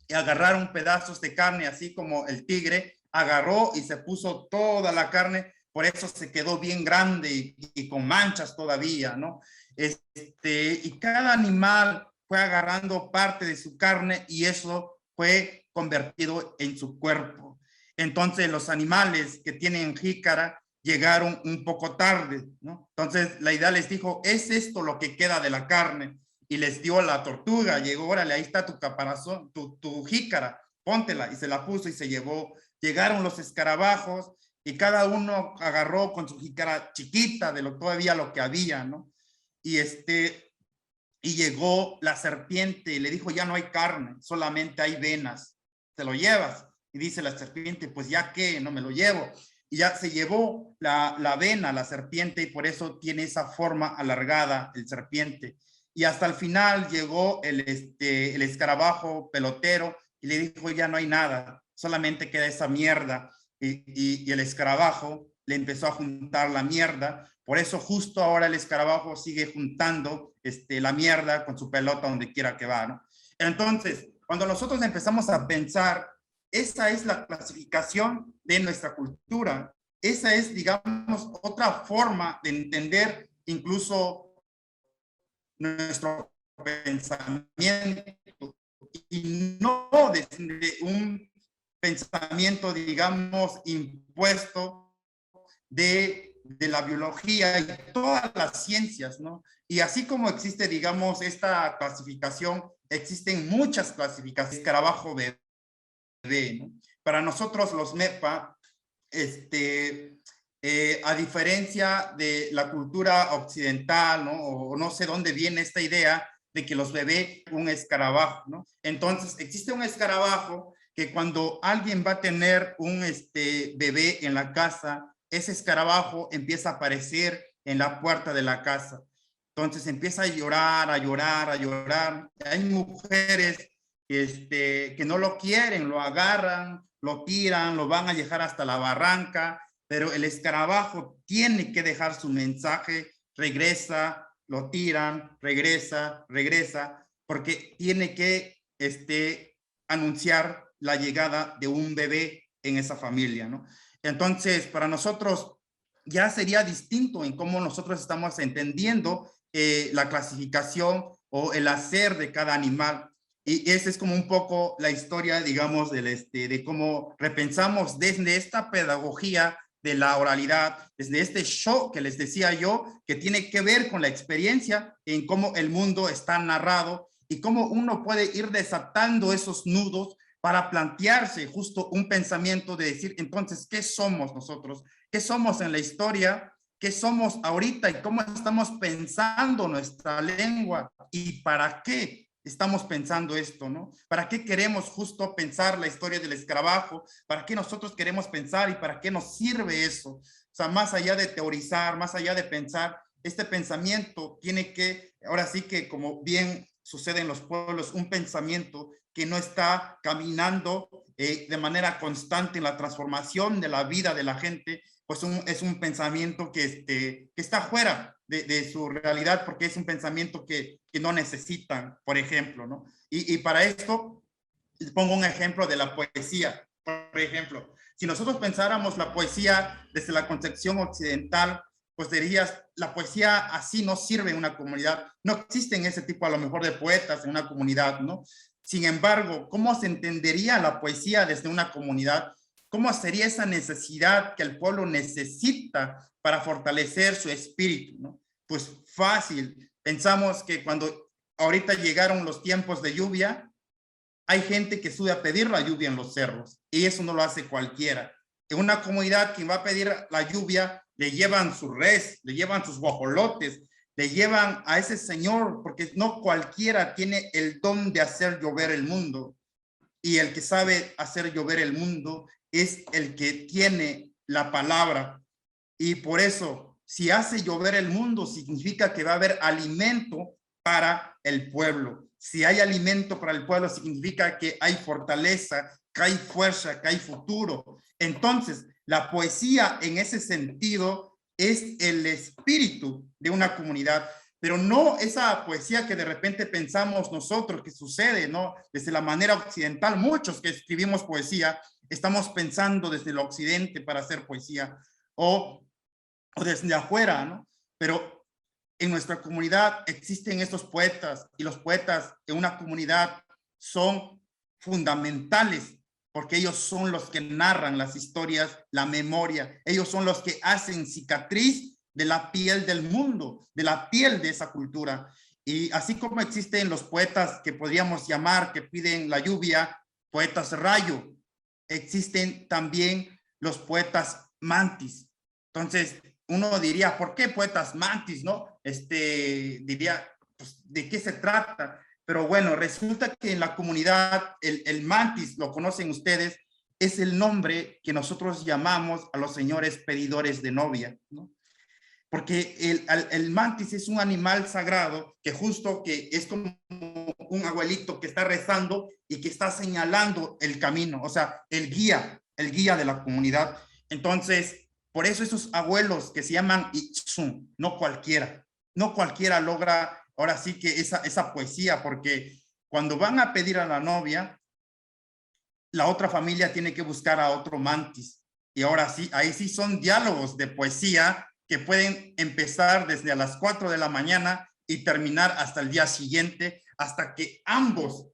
y agarraron pedazos de carne, así como el tigre agarró y se puso toda la carne, por eso se quedó bien grande y con manchas todavía, ¿no? Y cada animal fue agarrando parte de su carne y eso fue convertido en su cuerpo. Entonces los animales que tienen jícara llegaron un poco tarde, ¿no? Entonces la deidad les dijo, ¿es esto lo que queda de la carne? Y les dio la tortuga, llegó, órale, ahí está tu caparazón, tu jícara, póntela, y se la puso y se llevó. Llegaron los escarabajos y cada uno agarró con su jícara chiquita de todavía lo que había, ¿no? Y llegó la serpiente y le dijo, ya no hay carne, solamente hay venas, ¿te lo llevas? Y dice la serpiente, pues ya que no me lo llevo. Y ya se llevó la vena, la serpiente, y por eso tiene esa forma alargada el serpiente. Y hasta el final llegó el escarabajo pelotero y le dijo, ya no hay nada, solamente queda esa mierda. Y el escarabajo le empezó a juntar la mierda. Por eso justo ahora el escarabajo sigue juntando la mierda con su pelota donde quiera que va, ¿no? Entonces, cuando nosotros empezamos a pensar, esa es la clasificación de nuestra cultura. Esa es, digamos, otra forma de entender incluso nuestro pensamiento y no desde un pensamiento, digamos, impuesto de la biología y todas las ciencias, ¿no? Y así como existe, digamos, esta clasificación, existen muchas clasificaciones. Escarabajo bebé, ¿no? Para nosotros los MEPA, a diferencia de la cultura occidental, ¿no? O no sé dónde viene esta idea de que los bebés un escarabajo, ¿no? Entonces, existe un escarabajo que cuando alguien va a tener un bebé en la casa, ese escarabajo empieza a aparecer en la puerta de la casa. Entonces empieza a llorar, a llorar, a llorar. Hay mujeres que no lo quieren, lo agarran, lo tiran, lo van a dejar hasta la barranca, pero el escarabajo tiene que dejar su mensaje, regresa, lo tiran, regresa, porque tiene que anunciar la llegada de un bebé en esa familia, ¿no? Entonces, para nosotros ya sería distinto en cómo nosotros estamos entendiendo la clasificación o el hacer de cada animal. Y esa es como un poco la historia, digamos, de cómo repensamos desde esta pedagogía de la oralidad, desde este show que les decía yo, que tiene que ver con la experiencia en cómo el mundo está narrado y cómo uno puede ir desatando esos nudos para plantearse justo un pensamiento de decir, entonces, ¿qué somos nosotros? ¿Qué somos en la historia? ¿Qué somos ahorita? ¿Y cómo estamos pensando nuestra lengua? ¿Y para qué estamos pensando esto, no? ¿Para qué queremos justo pensar la historia del escarabajo? ¿Para qué nosotros queremos pensar y para qué nos sirve eso? O sea, más allá de teorizar, más allá de pensar, este pensamiento tiene que, ahora sí que como bien sucede en los pueblos, un pensamiento que no está caminando de manera constante en la transformación de la vida de la gente, pues es un pensamiento que está fuera de su realidad, porque es un pensamiento que no necesitan, por ejemplo, ¿no? Y para esto, pongo un ejemplo de la poesía. Por ejemplo, si nosotros pensáramos la poesía desde la concepción occidental, pues dirías, la poesía así no sirve en una comunidad. No existen ese tipo a lo mejor de poetas en una comunidad, ¿no? Sin embargo, ¿cómo se entendería la poesía desde una comunidad? ¿Cómo sería esa necesidad que el pueblo necesita para fortalecer su espíritu, ¿no? pues fácil. Pensamos que cuando ahorita llegaron los tiempos de lluvia, hay gente que sube a pedir la lluvia en los cerros y eso no lo hace cualquiera. En una comunidad, quien va a pedir la lluvia, le llevan su res, le llevan sus guajolotes, le llevan a ese señor, porque no cualquiera tiene el don de hacer llover el mundo. Y el que sabe hacer llover el mundo es el que tiene la palabra. Y por eso, si hace llover el mundo, significa que va a haber alimento para el pueblo. Si hay alimento para el pueblo, significa que hay fortaleza, que hay fuerza, que hay futuro. Entonces, la poesía en ese sentido es el espíritu de una comunidad, pero no esa poesía que de repente pensamos nosotros que sucede, ¿no? Desde la manera occidental, muchos que escribimos poesía, estamos pensando desde el occidente para hacer poesía, o desde afuera, ¿no? Pero en nuestra comunidad existen estos poetas y los poetas en una comunidad son fundamentales porque ellos son los que narran las historias, la memoria, ellos son los que hacen cicatriz de la piel del mundo, de la piel de esa cultura. Y así como existen los poetas que podríamos llamar, que piden la lluvia, poetas rayo, existen también los poetas mantis. Entonces, uno diría, ¿por qué poetas mantis, no? Diría, pues, ¿de qué se trata? Pero bueno, resulta que en la comunidad, el mantis, lo conocen ustedes, es el nombre que nosotros llamamos a los señores pedidores de novia, ¿no? Porque el mantis es un animal sagrado que justo que es como un abuelito que está rezando y que está señalando el camino, o sea, el guía de la comunidad. Entonces, por eso esos abuelos que se llaman Itzum, no cualquiera logra ahora sí que esa poesía, porque cuando van a pedir a la novia, la otra familia tiene que buscar a otro mantis. Y ahora sí, ahí sí son diálogos de poesía que pueden empezar desde a las 4 de la mañana y terminar hasta el día siguiente, hasta que ambos,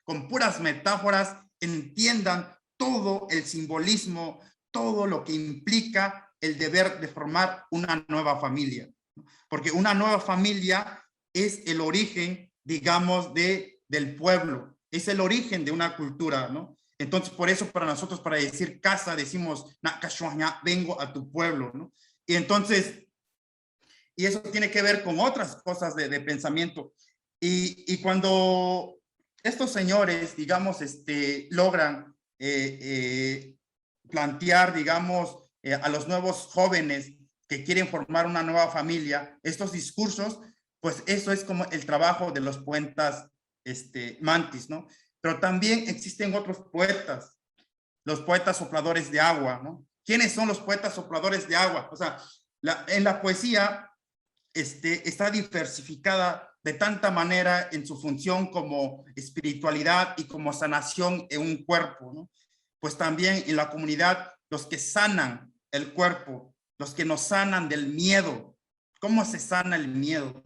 con puras metáforas, entiendan todo el simbolismo, todo lo que implica el deber de formar una nueva familia. Porque una nueva familia es el origen, digamos, del pueblo, es el origen de una cultura, ¿no? Entonces, por eso para nosotros, para decir casa, decimos, vengo a tu pueblo, ¿no? Y entonces, y eso tiene que ver con otras cosas de pensamiento. Y cuando estos señores, digamos, logran plantear, digamos, a los nuevos jóvenes que quieren formar una nueva familia, estos discursos, pues eso es como el trabajo de los poetas mantis, ¿no? Pero también existen otros poetas, los poetas sopladores de agua, ¿no? ¿Quiénes son los poetas sopladores de agua? O sea, en la poesía está diversificada de tanta manera en su función como espiritualidad y como sanación en un cuerpo, ¿no? Pues también en la comunidad, los que sanan el cuerpo, los que nos sanan del miedo. ¿Cómo se sana el miedo?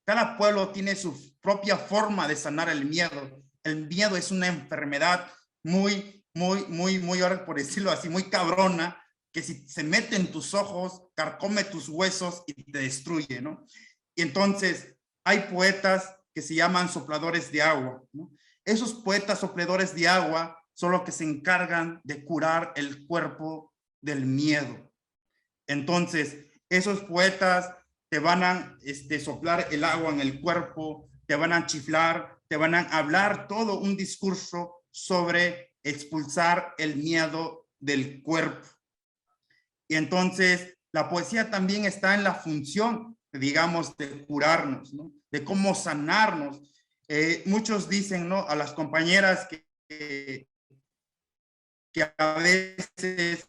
Cada pueblo tiene su propia forma de sanar el miedo. El miedo es una enfermedad muy, ahora por decirlo así, muy cabrona, que si se mete en tus ojos, carcome tus huesos y te destruye, ¿no? Y entonces hay poetas que se llaman sopladores de agua, ¿no? Esos poetas sopladores de agua son los que se encargan de curar el cuerpo del miedo. Entonces, esos poetas te van a soplar el agua en el cuerpo, te van a chiflar, te van a hablar todo un discurso sobre expulsar el miedo del cuerpo. Y entonces, la poesía también está en la función, digamos, de curarnos, ¿no? De cómo sanarnos. Muchos dicen, ¿no? A las compañeras que a veces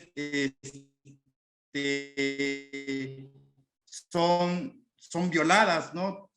son violadas, ¿no?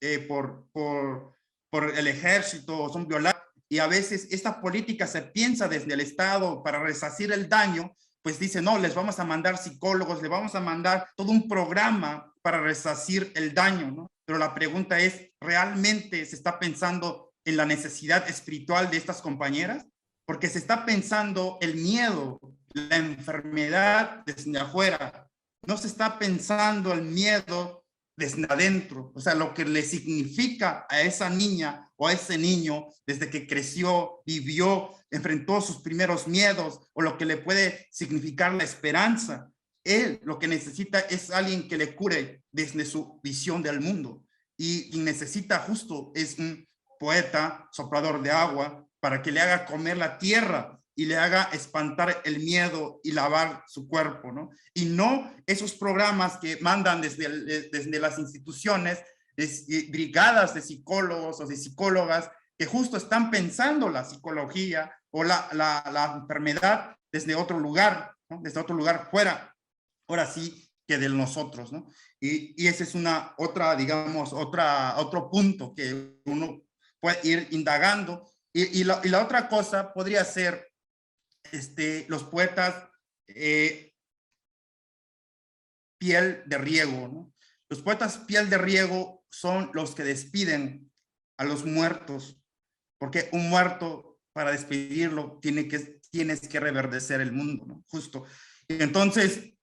Por el ejército, son violadas. Y a veces esta política se piensa desde el Estado para resarcir el daño, pues dice, no, les vamos a mandar psicólogos, les vamos a mandar todo un programa para resarcir el daño, ¿no? Pero la pregunta es, ¿realmente se está pensando en la necesidad espiritual de estas compañeras? Porque se está pensando el miedo, la enfermedad desde afuera. No se está pensando el miedo desde adentro, o sea, lo que le significa a esa niña o a ese niño desde que creció, vivió, enfrentó sus primeros miedos, o lo que le puede significar la esperanza. Él lo que necesita es alguien que le cure desde su visión del mundo, y necesita justo es un poeta, soplador de agua, para que le haga comer la tierra y le haga espantar el miedo y lavar su cuerpo, ¿no? Y no esos programas que mandan desde las instituciones, brigadas de psicólogos o de psicólogas que justo están pensando la psicología o la enfermedad desde otro lugar, ¿no? Desde otro lugar fuera, ahora sí, que de nosotros, ¿no? Y ese es digamos, otro punto que uno puede ir indagando. Y la otra cosa podría ser los poetas piel de riego, ¿no? Los poetas piel de riego son los que despiden a los muertos, porque un muerto, para despedirlo, tienes que reverdecer el mundo, ¿no? Justo. Entonces,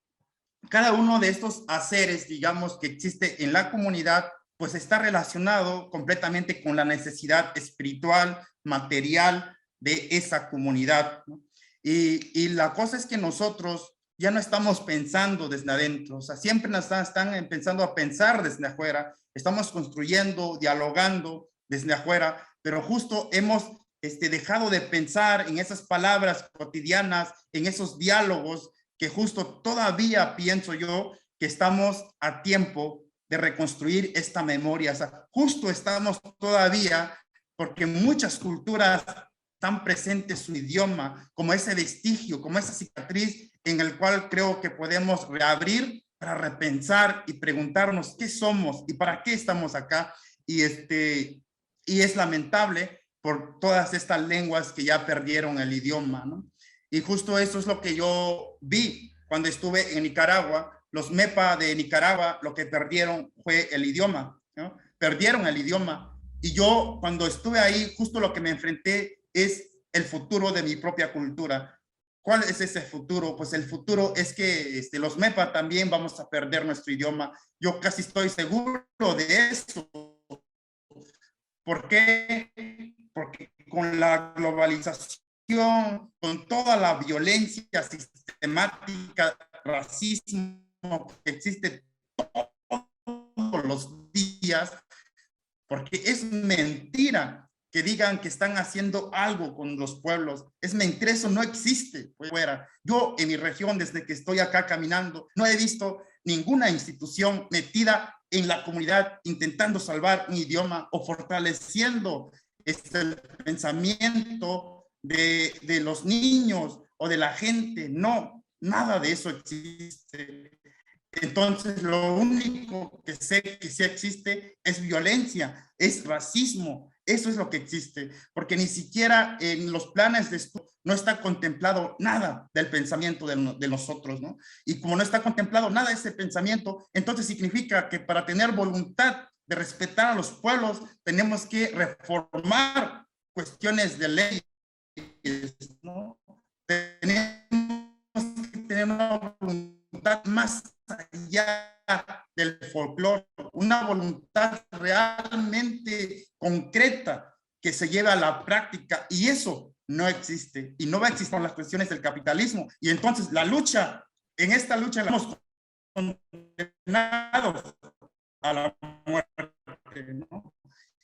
cada uno de estos haceres, digamos, que existe en la comunidad, pues está relacionado completamente con la necesidad espiritual, material de esa comunidad, ¿no? Y la cosa es que nosotros ya no estamos pensando desde adentro, o sea, siempre nos están empezando a pensar desde afuera, estamos construyendo, dialogando desde afuera, pero justo hemos dejado de pensar en esas palabras cotidianas, en esos diálogos, que justo todavía pienso yo que estamos a tiempo de reconstruir esta memoria. O sea, justo estamos todavía, porque muchas culturas están presentes su idioma, como ese vestigio, como esa cicatriz en el cual creo que podemos reabrir para repensar y preguntarnos qué somos y para qué estamos acá. Y es lamentable por todas estas lenguas que ya perdieron el idioma, ¿no? Y justo eso es lo que yo vi cuando estuve en Nicaragua. Los MEPA de Nicaragua lo que perdieron fue el idioma, ¿no? Perdieron el idioma. Y yo cuando estuve ahí, justo lo que me enfrenté es el futuro de mi propia cultura. ¿Cuál es ese futuro? Pues el futuro es que los MEPA también vamos a perder nuestro idioma. Yo casi estoy seguro de eso. ¿Por qué? Porque con la globalización, con toda la violencia sistemática, racismo que existe todos los días, porque es mentira que digan que están haciendo algo con los pueblos. Es mentira, eso no existe fuera. Yo en mi región, desde que estoy acá caminando, no he visto ninguna institución metida en la comunidad intentando salvar un idioma o fortaleciendo el pensamiento de los niños o de la gente. No, nada de eso existe. Entonces, lo único que sé que sí existe es violencia, es racismo. Eso es lo que existe, porque ni siquiera en los planes de estudio no está contemplado nada del pensamiento de nosotros, ¿no? Y como no está contemplado nada de ese pensamiento, entonces significa que para tener voluntad de respetar a los pueblos, tenemos que reformar cuestiones de leyes, ¿no? Tenemos que tener una voluntad más allá del folclore, una voluntad realmente concreta que se lleve a la práctica, y eso no existe y no va a existir con las cuestiones del capitalismo. Y entonces en esta lucha estamos condenados a la muerte, ¿no?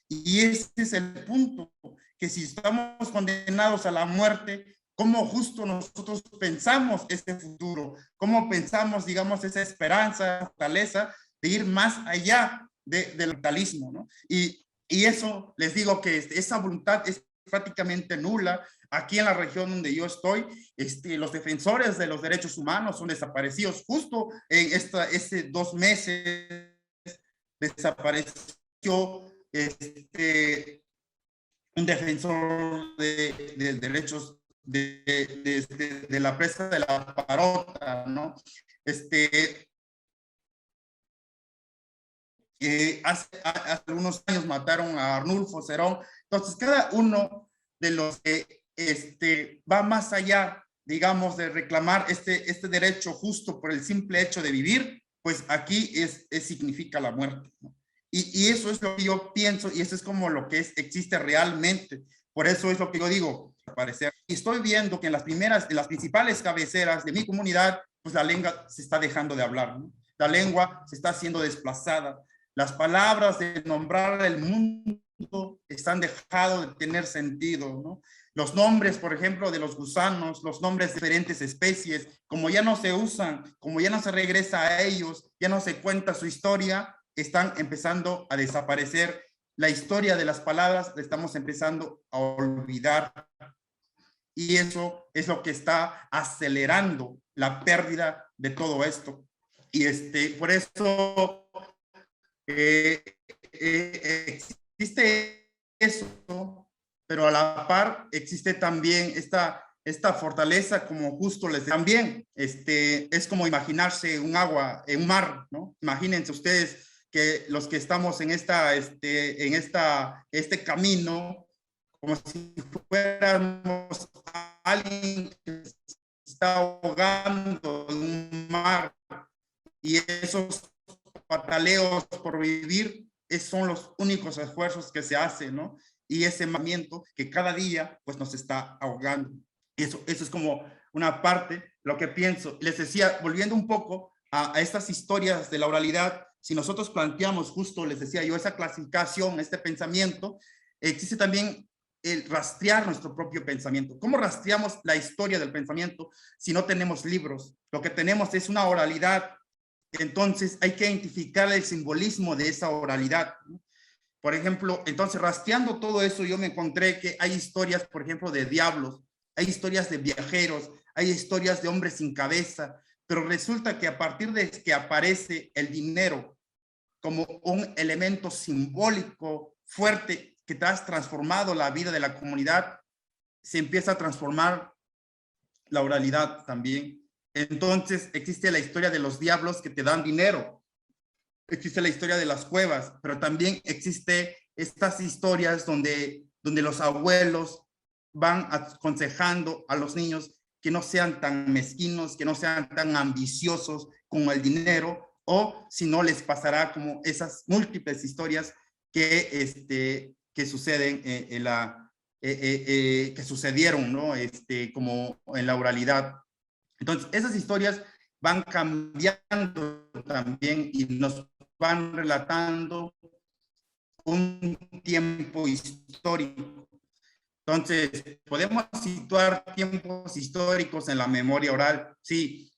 Y ese es el punto, que si estamos condenados a la muerte, ¿cómo justo nosotros pensamos ese futuro? ¿Cómo pensamos, digamos, esa esperanza, fortaleza de ir más allá del capitalismo, ¿no? Y eso, les digo que esa voluntad es prácticamente nula. Aquí en la región donde yo estoy, los defensores de los derechos humanos son desaparecidos. Justo en este 2 meses desapareció un defensor de derechos de la presa de la Parota, ¿no? Hace algunos años mataron a Arnulfo Cerón. Entonces, cada uno de los que va más allá, digamos, de reclamar este derecho justo por el simple hecho de vivir, pues aquí significa la muerte, ¿no? Y eso es lo que yo pienso, y eso es como lo que existe realmente. Por eso es lo que yo digo, parecer. Y estoy viendo que en las principales cabeceras de mi comunidad, pues la lengua se está dejando de hablar, ¿no? La lengua se está siendo desplazada. Las palabras de nombrar el mundo están dejando de tener sentido, ¿no? Los nombres, por ejemplo, de los gusanos, los nombres de diferentes especies, como ya no se usan, como ya no se regresa a ellos, ya no se cuenta su historia, están empezando a desaparecer. La historia de las palabras la estamos empezando a olvidar. Y eso es lo que está acelerando la pérdida de todo esto. Y por eso existe eso, pero a la par existe también esta fortaleza, como justo les también, es como imaginarse un agua, un mar, ¿no? Imagínense ustedes que los que estamos en este camino, como si fuéramos alguien que se está ahogando en un mar, y esos pataleos por vivir son los únicos esfuerzos que se hacen, ¿no? Y ese movimiento que cada día pues nos está ahogando. Eso es como una parte, lo que pienso. Les decía, volviendo un poco a estas historias de la oralidad, si nosotros planteamos justo, les decía yo, esa clasificación, este pensamiento, existe también el rastrear nuestro propio pensamiento. ¿Cómo rastreamos la historia del pensamiento si no tenemos libros? Lo que tenemos es una oralidad. Entonces hay que identificar el simbolismo de esa oralidad, ¿no? Por ejemplo, entonces rastreando todo eso, yo me encontré que hay historias, por ejemplo, de diablos, hay historias de viajeros, hay historias de hombres sin cabeza, pero resulta que a partir de que aparece el dinero como un elemento simbólico fuerte que te has transformado la vida de la comunidad, se empieza a transformar la oralidad también. Entonces existe la historia de los diablos que te dan dinero, existe la historia de las cuevas, pero también existe estas historias donde los abuelos van aconsejando a los niños que no sean tan mezquinos, que no sean tan ambiciosos con el dinero, o si no les pasará como esas múltiples historias que suceden que sucedieron, ¿no? Como en la oralidad. Entonces, esas historias van cambiando también y nos van relatando un tiempo histórico. Entonces, podemos situar tiempos históricos en la memoria oral. Sí,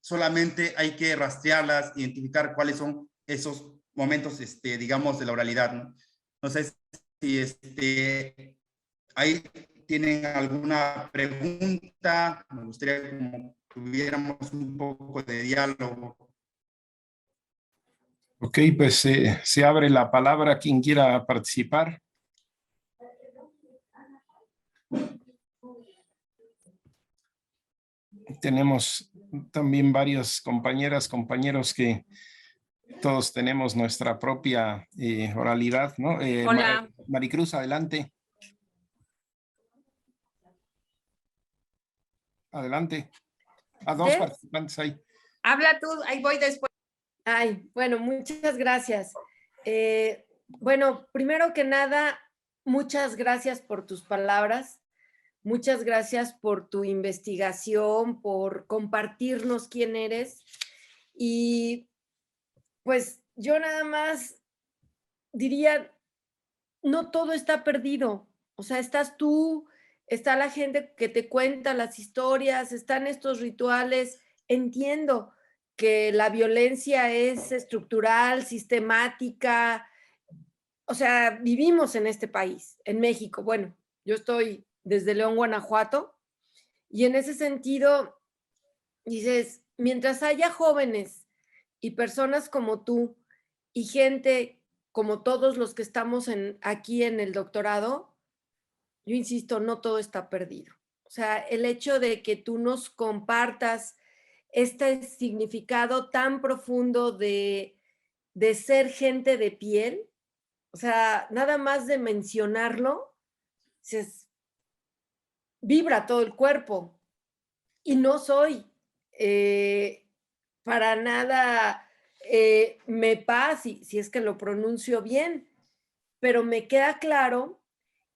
solamente hay que rastrearlas, identificar cuáles son esos momentos, digamos, de la oralidad, ¿no? No sé si ahí tienen alguna pregunta. Me gustaría que tuviéramos un poco de diálogo. Ok, pues se abre la palabra a quien quiera participar. Tenemos también varias compañeras, compañeros que todos tenemos nuestra propia oralidad, ¿no? Hola. Maricruz, adelante. Adelante. A dos participantes ahí. Habla tú, ahí voy después. Ay, bueno, muchas gracias. Bueno, primero que nada, muchas gracias por tus palabras, muchas gracias por tu investigación, por compartirnos quién eres. Y pues yo nada más diría, no todo está perdido. O sea, estás tú, está la gente que te cuenta las historias, están estos rituales. Entiendo que la violencia es estructural, sistemática. O sea, vivimos en este país, en México. Bueno, yo estoy desde León, Guanajuato, y en ese sentido, dices, mientras haya jóvenes y personas como tú y gente como todos los que estamos aquí en el doctorado, yo insisto, no todo está perdido. O sea, el hecho de que tú nos compartas este significado tan profundo de ser gente de piel, o sea, nada más de mencionarlo, vibra todo el cuerpo. Y no soy para nada Mepa, si es que lo pronuncio bien, pero me queda claro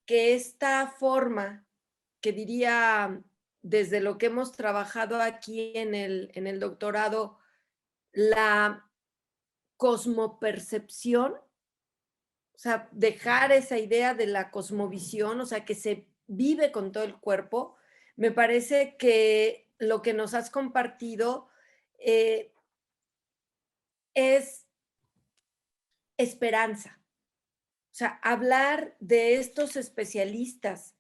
que esta forma, que diría desde lo que hemos trabajado aquí en el doctorado, la cosmopercepción, o sea, dejar esa idea de la cosmovisión, o sea, que se vive con todo el cuerpo, me parece que lo que nos has compartido es esperanza. O sea, hablar de estos especialistas,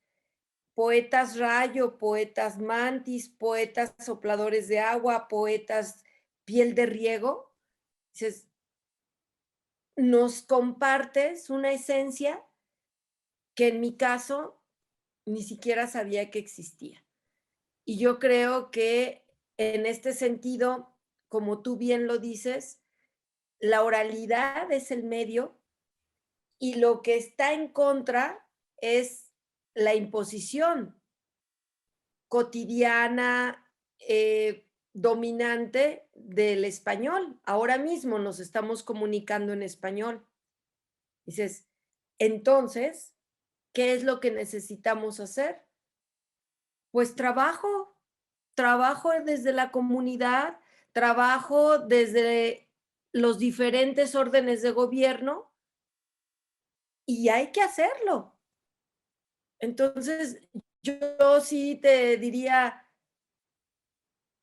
poetas rayo, poetas mantis, poetas sopladores de agua, poetas piel de riego, dices, nos compartes una esencia que en mi caso ni siquiera sabía que existía. Y yo creo que en este sentido, como tú bien lo dices, la oralidad es el medio y lo que está en contra es la imposición cotidiana, dominante del español. Ahora mismo nos estamos comunicando en español. Dices, entonces, ¿qué es lo que necesitamos hacer? Pues trabajo desde la comunidad, trabajo desde los diferentes órdenes de gobierno y hay que hacerlo. Entonces, yo sí te diría,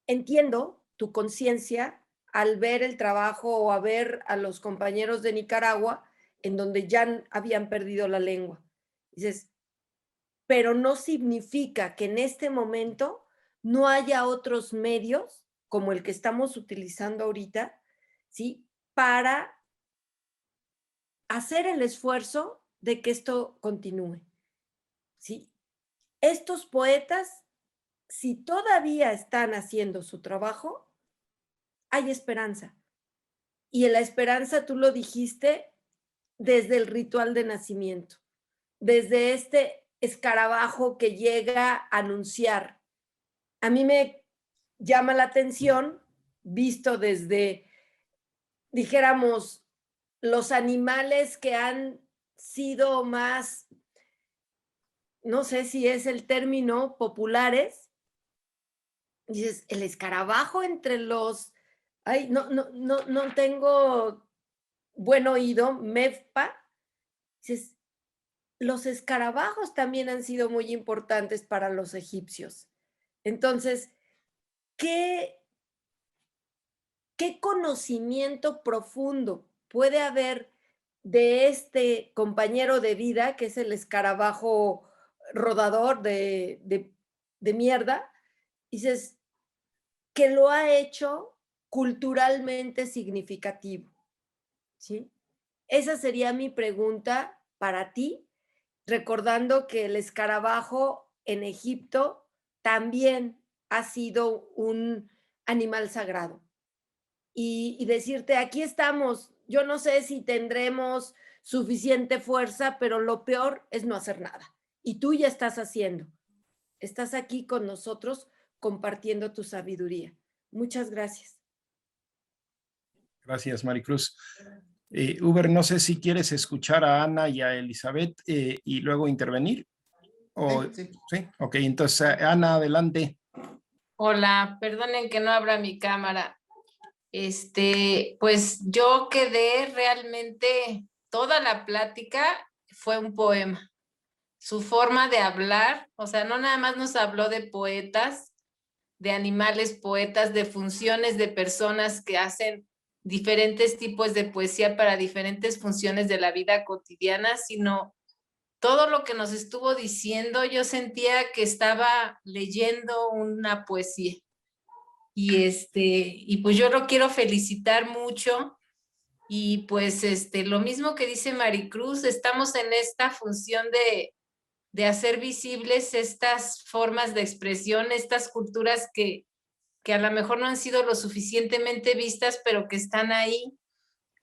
entiendo tu conciencia al ver el trabajo o a ver a los compañeros de Nicaragua en donde ya habían perdido la lengua. Dices, pero no significa que en este momento no haya otros medios como el que estamos utilizando ahorita, ¿sí? Para hacer el esfuerzo de que esto continúe, ¿sí? Estos poetas, si todavía están haciendo su trabajo, hay esperanza. Y en la esperanza, tú lo dijiste, desde el ritual de nacimiento, desde este escarabajo que llega a anunciar. A mí me llama la atención, visto desde, dijéramos, los animales que han sido más, no sé si es el término, populares. Dices, el escarabajo entre los, ay, no tengo buen oído, MEFPA. Dices, los escarabajos también han sido muy importantes para los egipcios. Entonces, ¿qué conocimiento profundo puede haber de este compañero de vida, que es el escarabajo rodador de mierda? Dices, que lo ha hecho culturalmente significativo, ¿sí? Esa sería mi pregunta para ti, recordando que el escarabajo en Egipto también ha sido un animal sagrado. Y decirte, aquí estamos, yo no sé si tendremos suficiente fuerza, pero lo peor es no hacer nada. Y tú ya estás haciendo. Estás aquí con nosotros compartiendo tu sabiduría. Muchas gracias. Gracias, Maricruz. Uber, no sé si quieres escuchar a Ana y a Elizabeth y luego intervenir. ¿Sí? Ok, entonces, Ana, adelante. Hola, perdonen que no abra mi cámara. Pues yo quedé realmente, toda la plática fue un poema. Su forma de hablar, o sea, no nada más nos habló de poetas, de animales poetas, de funciones de personas que hacen diferentes tipos de poesía para diferentes funciones de la vida cotidiana, sino todo lo que nos estuvo diciendo, yo sentía que estaba leyendo una poesía. Y pues yo lo quiero felicitar mucho. Y pues lo mismo que dice Maricruz, estamos en esta función de hacer visibles estas formas de expresión, estas culturas que a lo mejor no han sido lo suficientemente vistas, pero que están ahí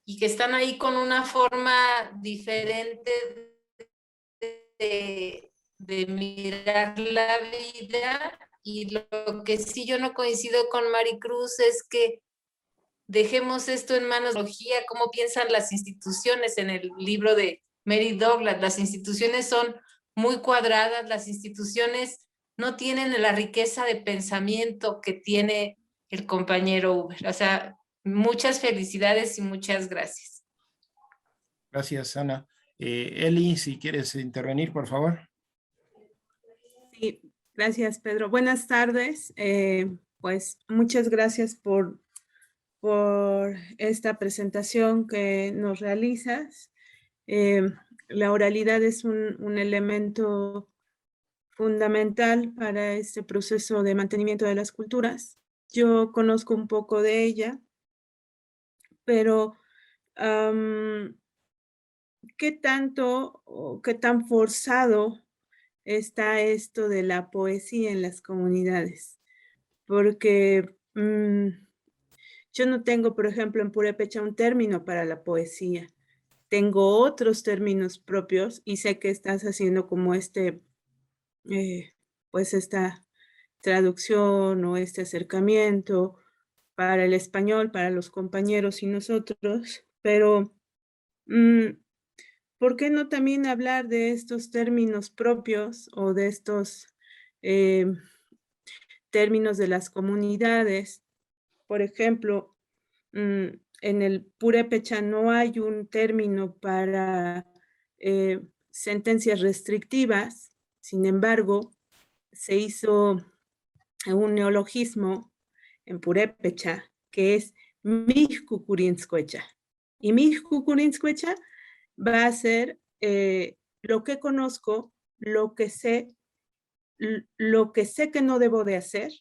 y que están ahí con una forma diferente de mirar la vida. Y lo que sí yo no coincido con Maricruz es que dejemos esto en manos de la tecnología, cómo piensan las instituciones en el libro de Mary Douglas. Las instituciones son muy cuadradas, las instituciones no tienen la riqueza de pensamiento que tiene el compañero Uber. O sea, muchas felicidades y muchas gracias. Gracias, Ana. Eli, si quieres intervenir, por favor. Sí, gracias, Pedro. Buenas tardes. Pues muchas gracias por esta presentación que nos realizas. La oralidad es un elemento fundamental para este proceso de mantenimiento de las culturas. Yo conozco un poco de ella, pero ¿qué tanto o qué tan forzado está esto de la poesía en las comunidades? Porque yo no tengo, por ejemplo, en Purépecha un término para la poesía. Tengo otros términos propios y sé que estás haciendo como pues esta traducción o este acercamiento para el español, para los compañeros y nosotros, pero ¿por qué no también hablar de estos términos propios o de estos términos de las comunidades? Por ejemplo, en el Purépecha no hay un término para sentencias restrictivas, sin embargo, se hizo un neologismo en Purépecha que es Mijkukurinskwecha. Y Mijkukurinskwecha va a ser lo que conozco, lo que sé que no debo de hacer,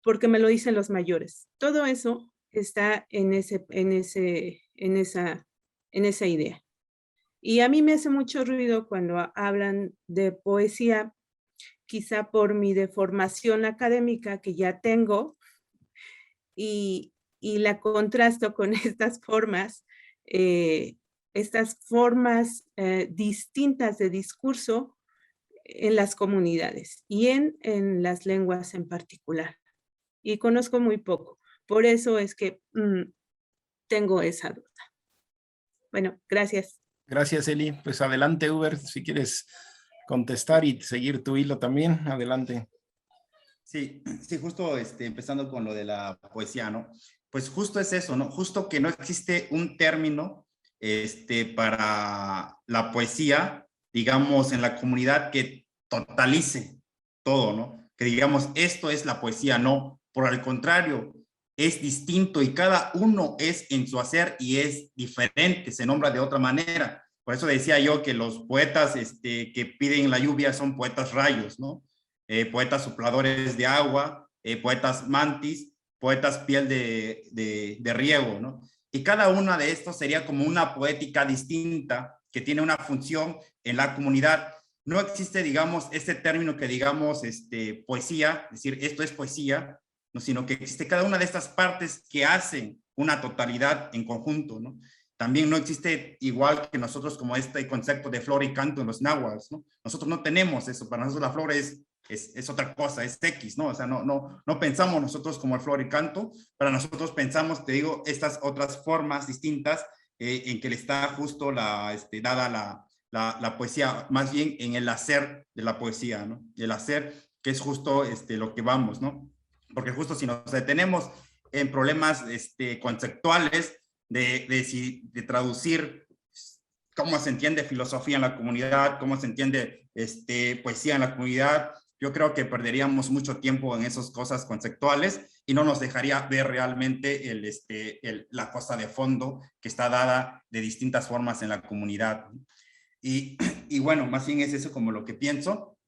porque me lo dicen los mayores. Todo eso está en esa idea. Y a mí me hace mucho ruido cuando hablan de poesía, quizá por mi deformación académica que ya tengo, y la contrasto con estas formas distintas de discurso en las comunidades y en las lenguas en particular. Y conozco muy poco. Por eso es que tengo esa duda. Bueno, gracias. Gracias, Eli. Pues adelante, Uber, si quieres contestar y seguir tu hilo también, adelante. Sí, sí, justo empezando con lo de la poesía, ¿no? Pues justo es eso, ¿no? Justo que no existe un término para la poesía, digamos, en la comunidad que totalice todo, ¿no? Que digamos, esto es la poesía, no. Por el contrario, es distinto y cada uno es en su hacer y es diferente, se nombra de otra manera. Por eso decía yo que los poetas que piden la lluvia son poetas rayos, ¿no? Poetas sopladores de agua, poetas mantis, poetas piel de riego, ¿no? Y cada una de estos sería como una poética distinta que tiene una función en la comunidad. No existe, digamos, este término que digamos poesía, es decir, esto es poesía, no, sino que existe cada una de estas partes que hacen una totalidad en conjunto, ¿no? También no existe igual que nosotros como este concepto de flor y canto en los náhuatl, ¿no? Nosotros no tenemos eso, para nosotros la flor es otra cosa, es X, ¿no? O sea, no pensamos nosotros como el flor y canto, para nosotros pensamos, te digo, estas otras formas distintas en que le está justo dada la poesía, más bien en el hacer de la poesía, ¿no? El hacer, que es justo lo que vamos, ¿no? Porque justo si nos detenemos en problemas conceptuales de traducir cómo se entiende filosofía en la comunidad, cómo se entiende poesía en la comunidad, yo creo que perderíamos mucho tiempo en esas cosas conceptuales y no nos dejaría ver realmente la cosa de fondo que está dada de distintas formas en la comunidad. Y bueno, más bien es eso como lo que pienso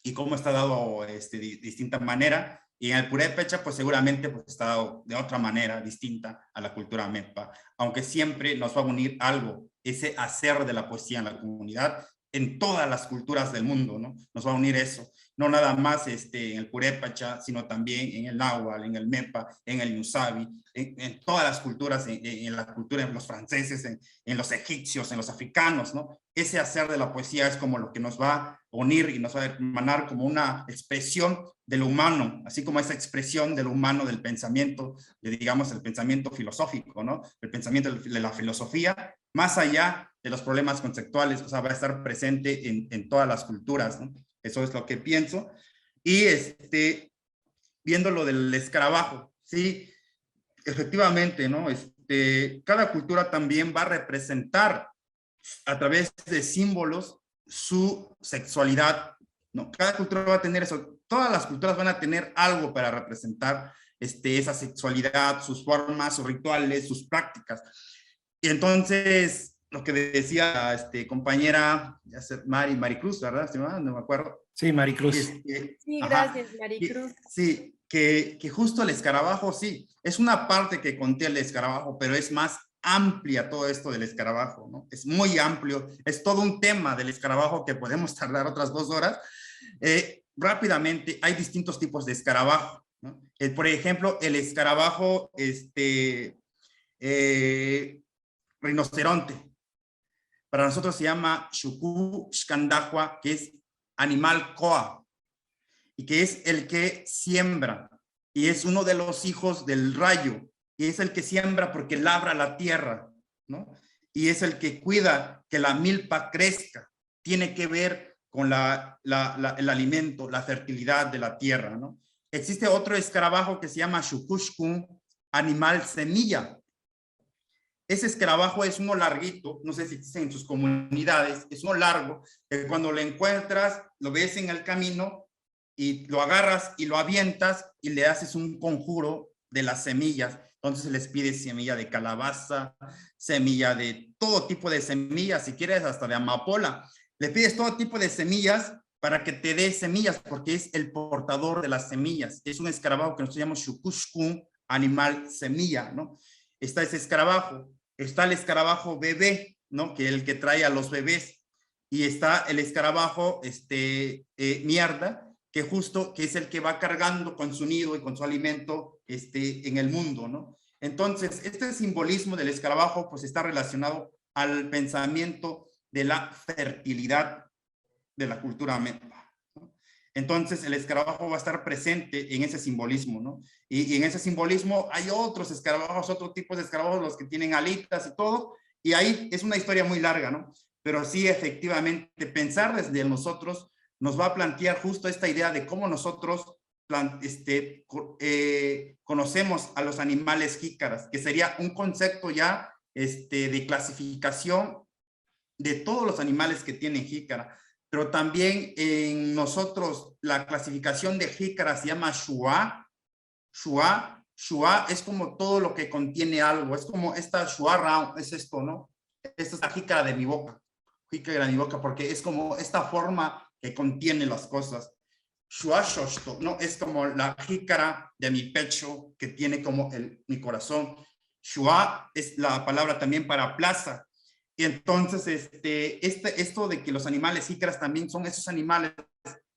y cómo está dado de distinta manera. Y en el Purépecha, pues seguramente pues, está dado de otra manera distinta a la cultura Mepa, aunque siempre nos va a unir algo, ese hacer de la poesía en la comunidad, en todas las culturas del mundo, ¿no? Nos va a unir eso. no nada más en el purépecha, sino también en el náhuatl, en el mepa, en el ñusabi, en todas las culturas, en la cultura de los franceses, en los egipcios, en los africanos, ¿no? Ese hacer de la poesía es como lo que nos va a unir y nos va a emanar como una expresión de lo humano, así como esa expresión de lo humano, del pensamiento, digamos el pensamiento filosófico, ¿no? El pensamiento de la filosofía, más allá de los problemas conceptuales, o sea, va a estar presente en todas las culturas, ¿no? Eso es lo que pienso. Y viendo lo del escarabajo, sí, efectivamente, ¿no? Cada cultura también va a representar a través de símbolos su sexualidad, ¿no? Cada cultura va a tener eso, todas las culturas van a tener algo para representar esa sexualidad, sus formas, sus rituales, sus prácticas. Y entonces, lo que decía compañera Maricruz, ¿verdad? No me acuerdo. Sí, Maricruz. Sí, gracias, Maricruz. Sí, que justo el escarabajo, sí, es una parte que conté el escarabajo, pero es más amplia todo esto del escarabajo, ¿no? Es muy amplio, es todo un tema del escarabajo que podemos tardar otras 2 horas. Rápidamente, hay distintos tipos de escarabajo, ¿no? Por ejemplo, el escarabajo, rinoceronte. Para nosotros se llama Shuku Shkandahua, que es animal coa, y que es el que siembra, y es uno de los hijos del rayo, y es el que siembra porque labra la tierra, ¿no? Y es el que cuida que la milpa crezca, tiene que ver con el alimento, la fertilidad de la tierra, ¿no? Existe otro escarabajo que se llama Shukushkun, animal semilla. Ese escarabajo es uno larguito, no sé si existen en sus comunidades, es uno largo, que cuando lo encuentras, lo ves en el camino y lo agarras y lo avientas y le haces un conjuro de las semillas. Entonces les pides semilla de calabaza, semilla de todo tipo de semillas, si quieres hasta de amapola. Le pides todo tipo de semillas para que te dé semillas, porque es el portador de las semillas. Es un escarabajo que nosotros llamamos Shukushkun, animal semilla, ¿no? Está ese escarabajo, está el escarabajo bebé, ¿no? Que es el que trae a los bebés, y está el escarabajo mierda, que es el que va cargando con su nido y con su alimento en el mundo, ¿no? Entonces, este simbolismo del escarabajo pues está relacionado al pensamiento de la fertilidad de la cultura mepa, ¿no? Entonces, el escarabajo va a estar presente en ese simbolismo, ¿no? Y en ese simbolismo hay otros escarabajos, otro tipo de escarabajos, los que tienen alitas y todo, y ahí es una historia muy larga, ¿no? Pero sí, efectivamente, pensar desde nosotros nos va a plantear justo esta idea de cómo nosotros conocemos a los animales jícaras, que sería un concepto ya de clasificación de todos los animales que tienen jícara. Pero también en nosotros la clasificación de jícara se llama shua. Shua es como todo lo que contiene algo, es como esta shua round, es esto, ¿no? Esta es la jícara de mi boca, porque es como esta forma que contiene las cosas. Shua shoshto, ¿no? Es como la jícara de mi pecho que tiene como mi corazón. Shua es la palabra también para plaza. Y entonces, esto de que los animales jícaras también son esos animales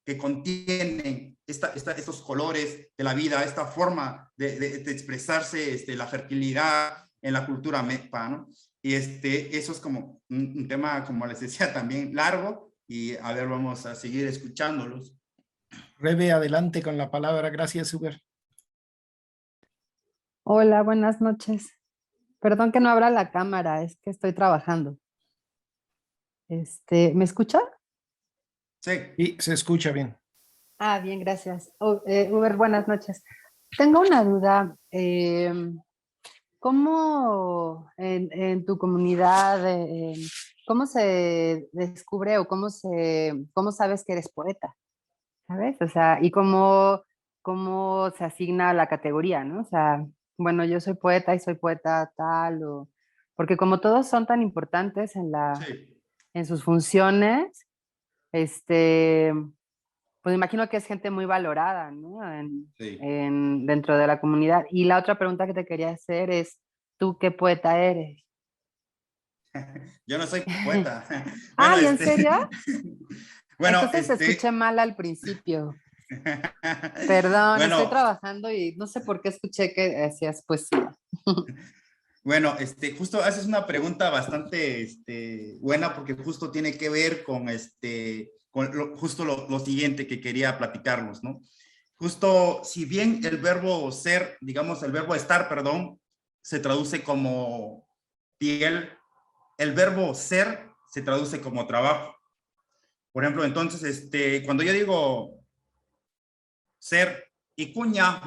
que contienen estos colores de la vida, esta forma de expresarse, la fertilidad en la cultura mepa, ¿no? Y eso es como un tema, como les decía, también largo, y a ver, vamos a seguir escuchándolos. Rebe, adelante con la palabra. Gracias, Uber. Hola, buenas noches. Perdón que no abra la cámara, es que estoy trabajando. ¿Me escucha? Sí. Y se escucha bien. Ah, bien, gracias. Uber, buenas noches. Tengo una duda. ¿Cómo en tu comunidad, cómo se descubre o cómo sabes que eres poeta? ¿Sabes? O sea, y cómo se asigna la categoría, ¿no? O sea, bueno, yo soy poeta y soy poeta tal, porque como todos son tan importantes en sus funciones, pues imagino que es gente muy valorada, ¿no? Dentro de la comunidad. Y la otra pregunta que te quería hacer es, ¿tú qué poeta eres? Yo no soy poeta. Ah, ¿y en serio? Bueno, Entonces escuché mal al principio. Perdón, bueno, estoy trabajando y no sé por qué escuché que hacías poesía. bueno, justo haces una pregunta bastante buena porque justo tiene que ver con, justo lo siguiente que quería platicarlos, ¿no? Justo, si bien el verbo ser, digamos, el verbo estar, perdón, se traduce como piel, el verbo ser se traduce como trabajo. Por ejemplo, entonces, cuando yo digo ser y cuña,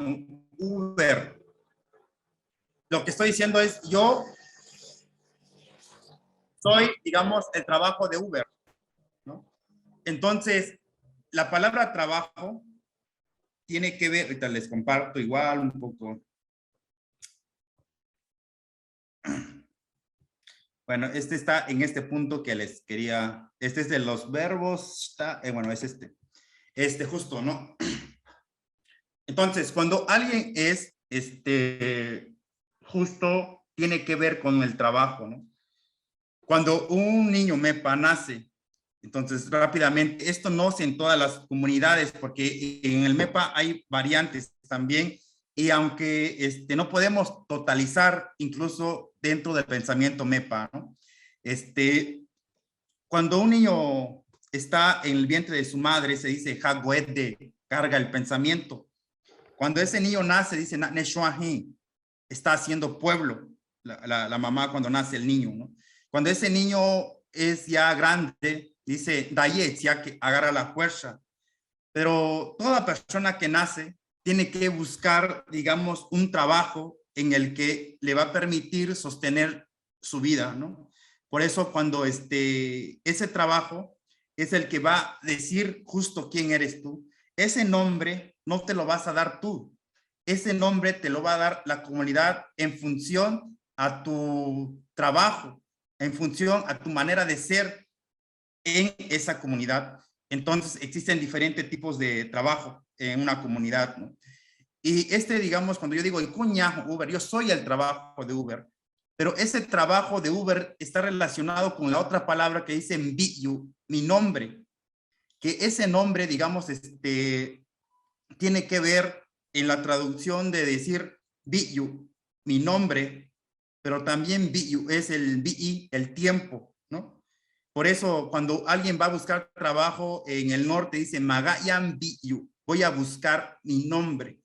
Uber, lo que estoy diciendo es yo soy, digamos, el trabajo de Uber, ¿no? Entonces, la palabra trabajo tiene que ver, ahorita les comparto igual un poco. Bueno, está en este punto que les quería, este es de los verbos, está, bueno, es justo, ¿no? Entonces, cuando alguien es, justo, tiene que ver con el trabajo, ¿no? Cuando un niño MEPA nace, entonces rápidamente, esto no es en todas las comunidades, porque en el MEPA hay variantes también, y aunque no podemos totalizar incluso dentro del pensamiento MEPA, ¿no? Cuando un niño está en el vientre de su madre, se dice Hagwede, carga el pensamiento. Cuando ese niño nace, dice Neshwahi, está haciendo pueblo, la mamá cuando nace el niño, ¿no? Cuando ese niño es ya grande, dice Dayet, ya que agarra la fuerza. Pero toda persona que nace tiene que buscar, digamos, un trabajo en el que le va a permitir sostener su vida, ¿no? Por eso cuando ese trabajo es el que va a decir justo quién eres tú. Ese nombre no te lo vas a dar tú. Ese nombre te lo va a dar la comunidad en función a tu trabajo, en función a tu manera de ser en esa comunidad. Entonces existen diferentes tipos de trabajo en una comunidad, ¿no? Y digamos, cuando yo digo Icuña Uber, yo soy el trabajo de Uber, pero ese trabajo de Uber está relacionado con la otra palabra que dice Mbiyu, mi nombre, que ese nombre, digamos, tiene que ver en la traducción de decir Biyu, mi nombre, pero también Biyu es el Bi, el tiempo, ¿no? Por eso cuando alguien va a buscar trabajo en el norte dice Magayan Biyu, voy a buscar mi nombre.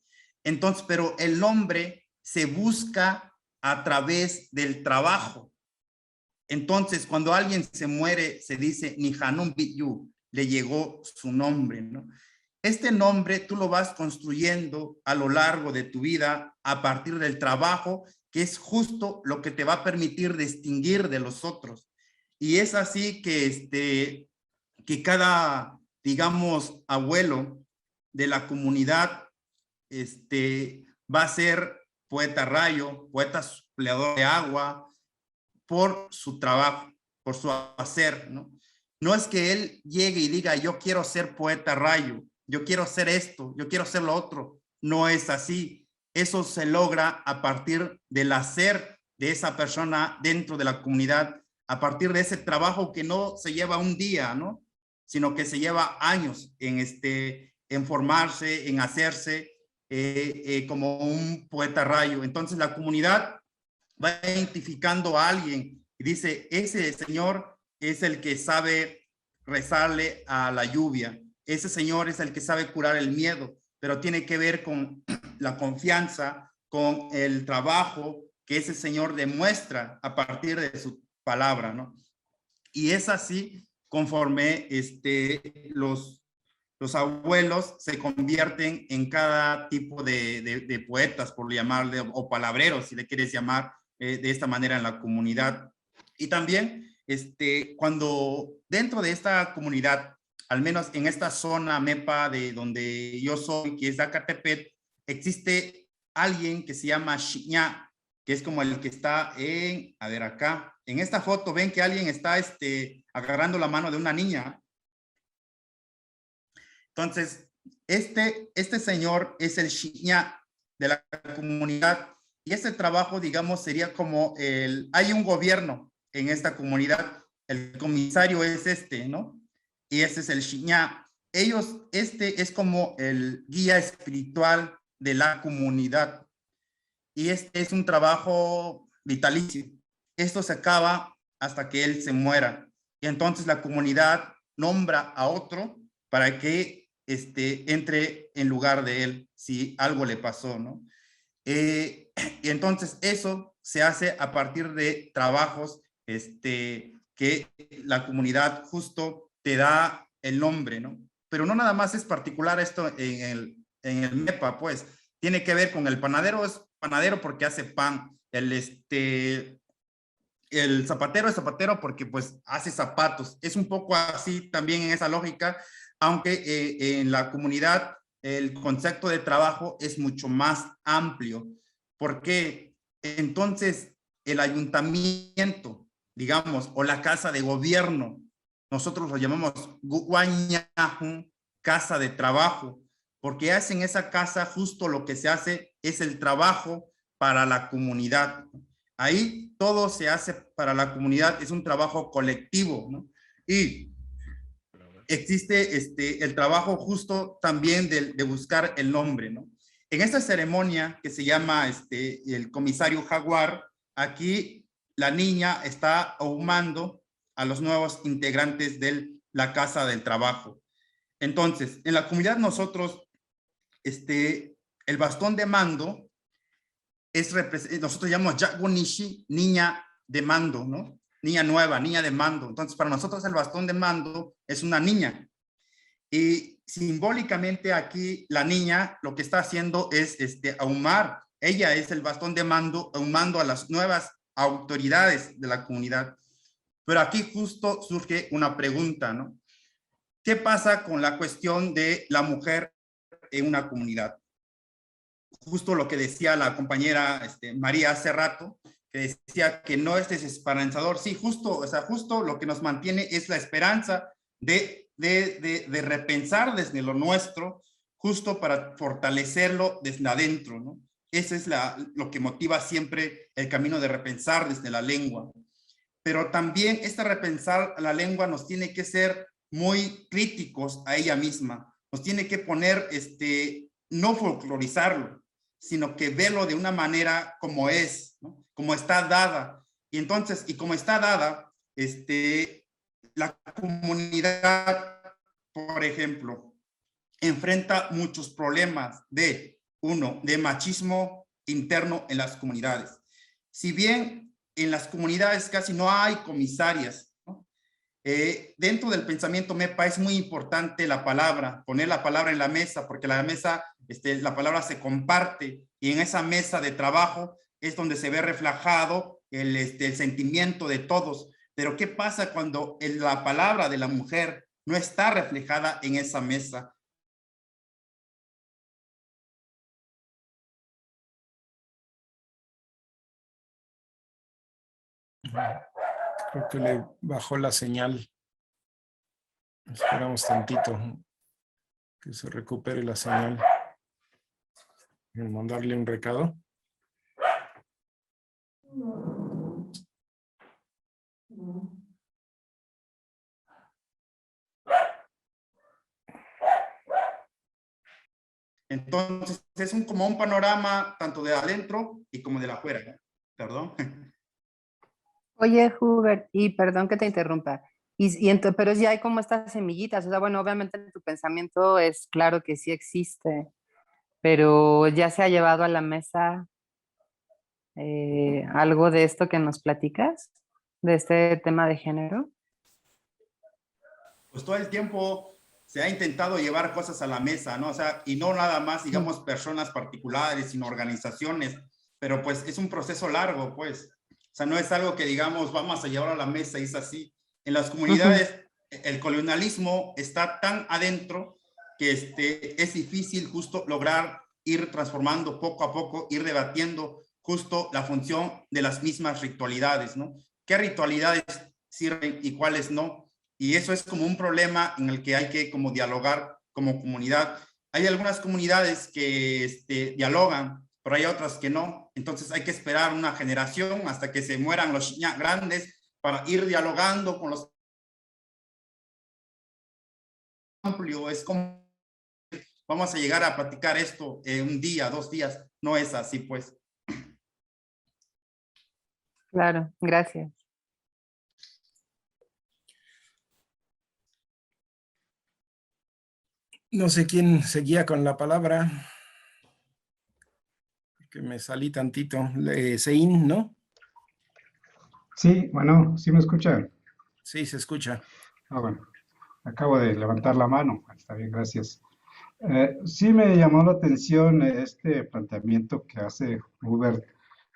Entonces, pero el nombre se busca a través del trabajo. Entonces, cuando alguien se muere, se dice Nihanun Biyu, le llegó su nombre, ¿no? Este nombre tú lo vas construyendo a lo largo de tu vida a partir del trabajo, que es justo lo que te va a permitir distinguir de los otros. Y es así que, que cada, digamos, abuelo de la comunidad va a ser poeta rayo, poeta supleador de agua, por su trabajo, por su hacer, ¿no? No es que él llegue y diga, yo quiero ser poeta rayo, yo quiero hacer esto, yo quiero hacer lo otro. No es así. Eso se logra a partir del hacer de esa persona dentro de la comunidad, a partir de ese trabajo que no se lleva un día, ¿no? Sino que se lleva años en formarse, en hacerse como un poeta rayo. Entonces la comunidad va identificando a alguien y dice, ese señor es el que sabe rezarle a la lluvia. Ese señor es el que sabe curar el miedo, pero tiene que ver con la confianza, con el trabajo que ese señor demuestra a partir de su palabra, ¿no? Y es así conforme los abuelos se convierten en cada tipo de poetas, por llamarle, o palabreros, si le quieres llamar de esta manera en la comunidad. Y también, cuando dentro de esta comunidad, al menos en esta zona MEPA de donde yo soy, que es Zacatepec, existe alguien que se llama Xiñá, que es como el que está a ver acá, en esta foto ven que alguien está agarrando la mano de una niña. Entonces, este señor es el Xiñá de la comunidad y este trabajo, digamos, sería como hay un gobierno en esta comunidad, el comisario es ¿no? y este es el Xiñá. Ellos, este es como el guía espiritual de la comunidad. Y este es un trabajo vitalicio. Esto se acaba hasta que él se muera. Y entonces la comunidad nombra a otro para que entre en lugar de él si algo le pasó, ¿no? Y entonces eso se hace a partir de trabajos que la comunidad justo te da el nombre, ¿no? Pero no nada más es particular esto en el MEPA, pues. Tiene que ver con el panadero, es panadero porque hace pan. El zapatero es zapatero porque pues hace zapatos. Es un poco así también en esa lógica, aunque en la comunidad el concepto de trabajo es mucho más amplio, porque entonces el ayuntamiento, digamos, o la casa de gobierno, nosotros lo llamamos guañajun, casa de trabajo, porque en esa casa justo lo que se hace es el trabajo para la comunidad. Ahí todo se hace para la comunidad, es un trabajo colectivo, ¿no? Y existe el trabajo justo también de buscar el nombre, ¿no? En esta ceremonia que se llama el comisario jaguar, aquí la niña está ahumando a los nuevos integrantes de la casa del trabajo. Entonces, en la comunidad nosotros, el bastón de mando, nosotros llamamos Yagunishi, niña de mando, ¿no? Niña nueva, niña de mando. Entonces, para nosotros el bastón de mando es una niña. Y simbólicamente aquí la niña lo que está haciendo es ahumar. Ella es el bastón de mando, ahumando a las nuevas autoridades de la comunidad. Pero aquí justo surge una pregunta, ¿no? ¿Qué pasa con la cuestión de la mujer en una comunidad? Justo lo que decía la compañera María hace rato, que decía que no es desesperanzador. Sí, justo lo que nos mantiene es la esperanza de repensar desde lo nuestro, justo para fortalecerlo desde adentro, ¿no? Ese es lo que motiva siempre el camino de repensar desde la lengua. Pero también repensar la lengua nos tiene que ser muy críticos a ella misma. Nos tiene que poner, no folclorizarlo, sino que verlo de una manera como es, ¿no? Como está dada. Y entonces, y como está dada, la comunidad, por ejemplo, enfrenta muchos problemas de machismo interno en las comunidades. Si bien en las comunidades casi no hay comisarias, ¿no? Dentro del pensamiento MEPA es muy importante la palabra, poner la palabra en la mesa, porque la mesa, la palabra se comparte, y en esa mesa de trabajo es donde se ve reflejado el sentimiento de todos. Pero ¿qué pasa cuando la palabra de la mujer no está reflejada en esa mesa? Creo que le bajó la señal. Esperamos tantito que se recupere la señal. Voy a mandarle un recado. Entonces, es como un panorama tanto de adentro y como de afuera, ¿no? Perdón. Oye, Hubert, y perdón que te interrumpa, pero ya hay como estas semillitas, o sea, bueno, obviamente en tu pensamiento es claro que sí existe, pero ya se ha llevado a la mesa algo de esto que nos platicas, de este tema de género. Pues todo el tiempo se ha intentado llevar cosas a la mesa, ¿no? O sea, y no nada más, digamos, personas particulares, sino organizaciones, pero pues es un proceso largo, pues. O sea, no es algo que digamos, vamos a llevar a la mesa y es así. En las comunidades, el colonialismo está tan adentro que es difícil justo lograr ir transformando poco a poco, ir debatiendo justo la función de las mismas ritualidades, ¿no? ¿Qué ritualidades sirven y cuáles no? Y eso es como un problema en el que hay que como dialogar como comunidad. Hay algunas comunidades que dialogan, pero hay otras que no. Entonces hay que esperar una generación hasta que se mueran los grandes para ir dialogando con los amplio, es como vamos a llegar a platicar esto en un día, 2 días. No es así, pues. Claro, gracias. No sé quién seguía con la palabra. Que me salí tantito. Sein, ¿no? Sí, bueno, ¿sí me escuchan? Sí, se escucha. Ah, bueno, acabo de levantar la mano. Está bien, gracias. Sí me llamó la atención este planteamiento que hace Hubert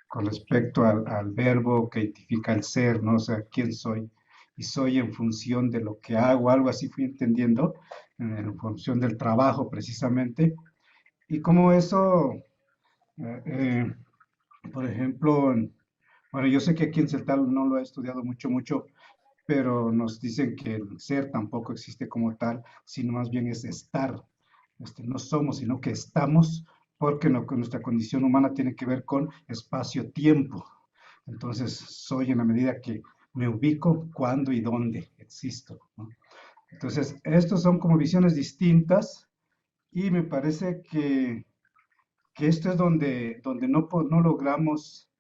con respecto al verbo que identifica el ser, ¿no? O sea, ¿quién soy? Y soy en función de lo que hago, algo así fui entendiendo, en función del trabajo precisamente. Y cómo eso, eh, eh, por ejemplo, bueno, yo sé que aquí en CELTAL no lo he estudiado mucho, pero nos dicen que el ser tampoco existe como tal, sino más bien es estar. No somos, sino que estamos, porque nuestra condición humana tiene que ver con espacio-tiempo. Entonces, soy en la medida que me ubico, cuándo y dónde existo, ¿no? Entonces, estos son como visiones distintas y me parece que esto es donde no logramos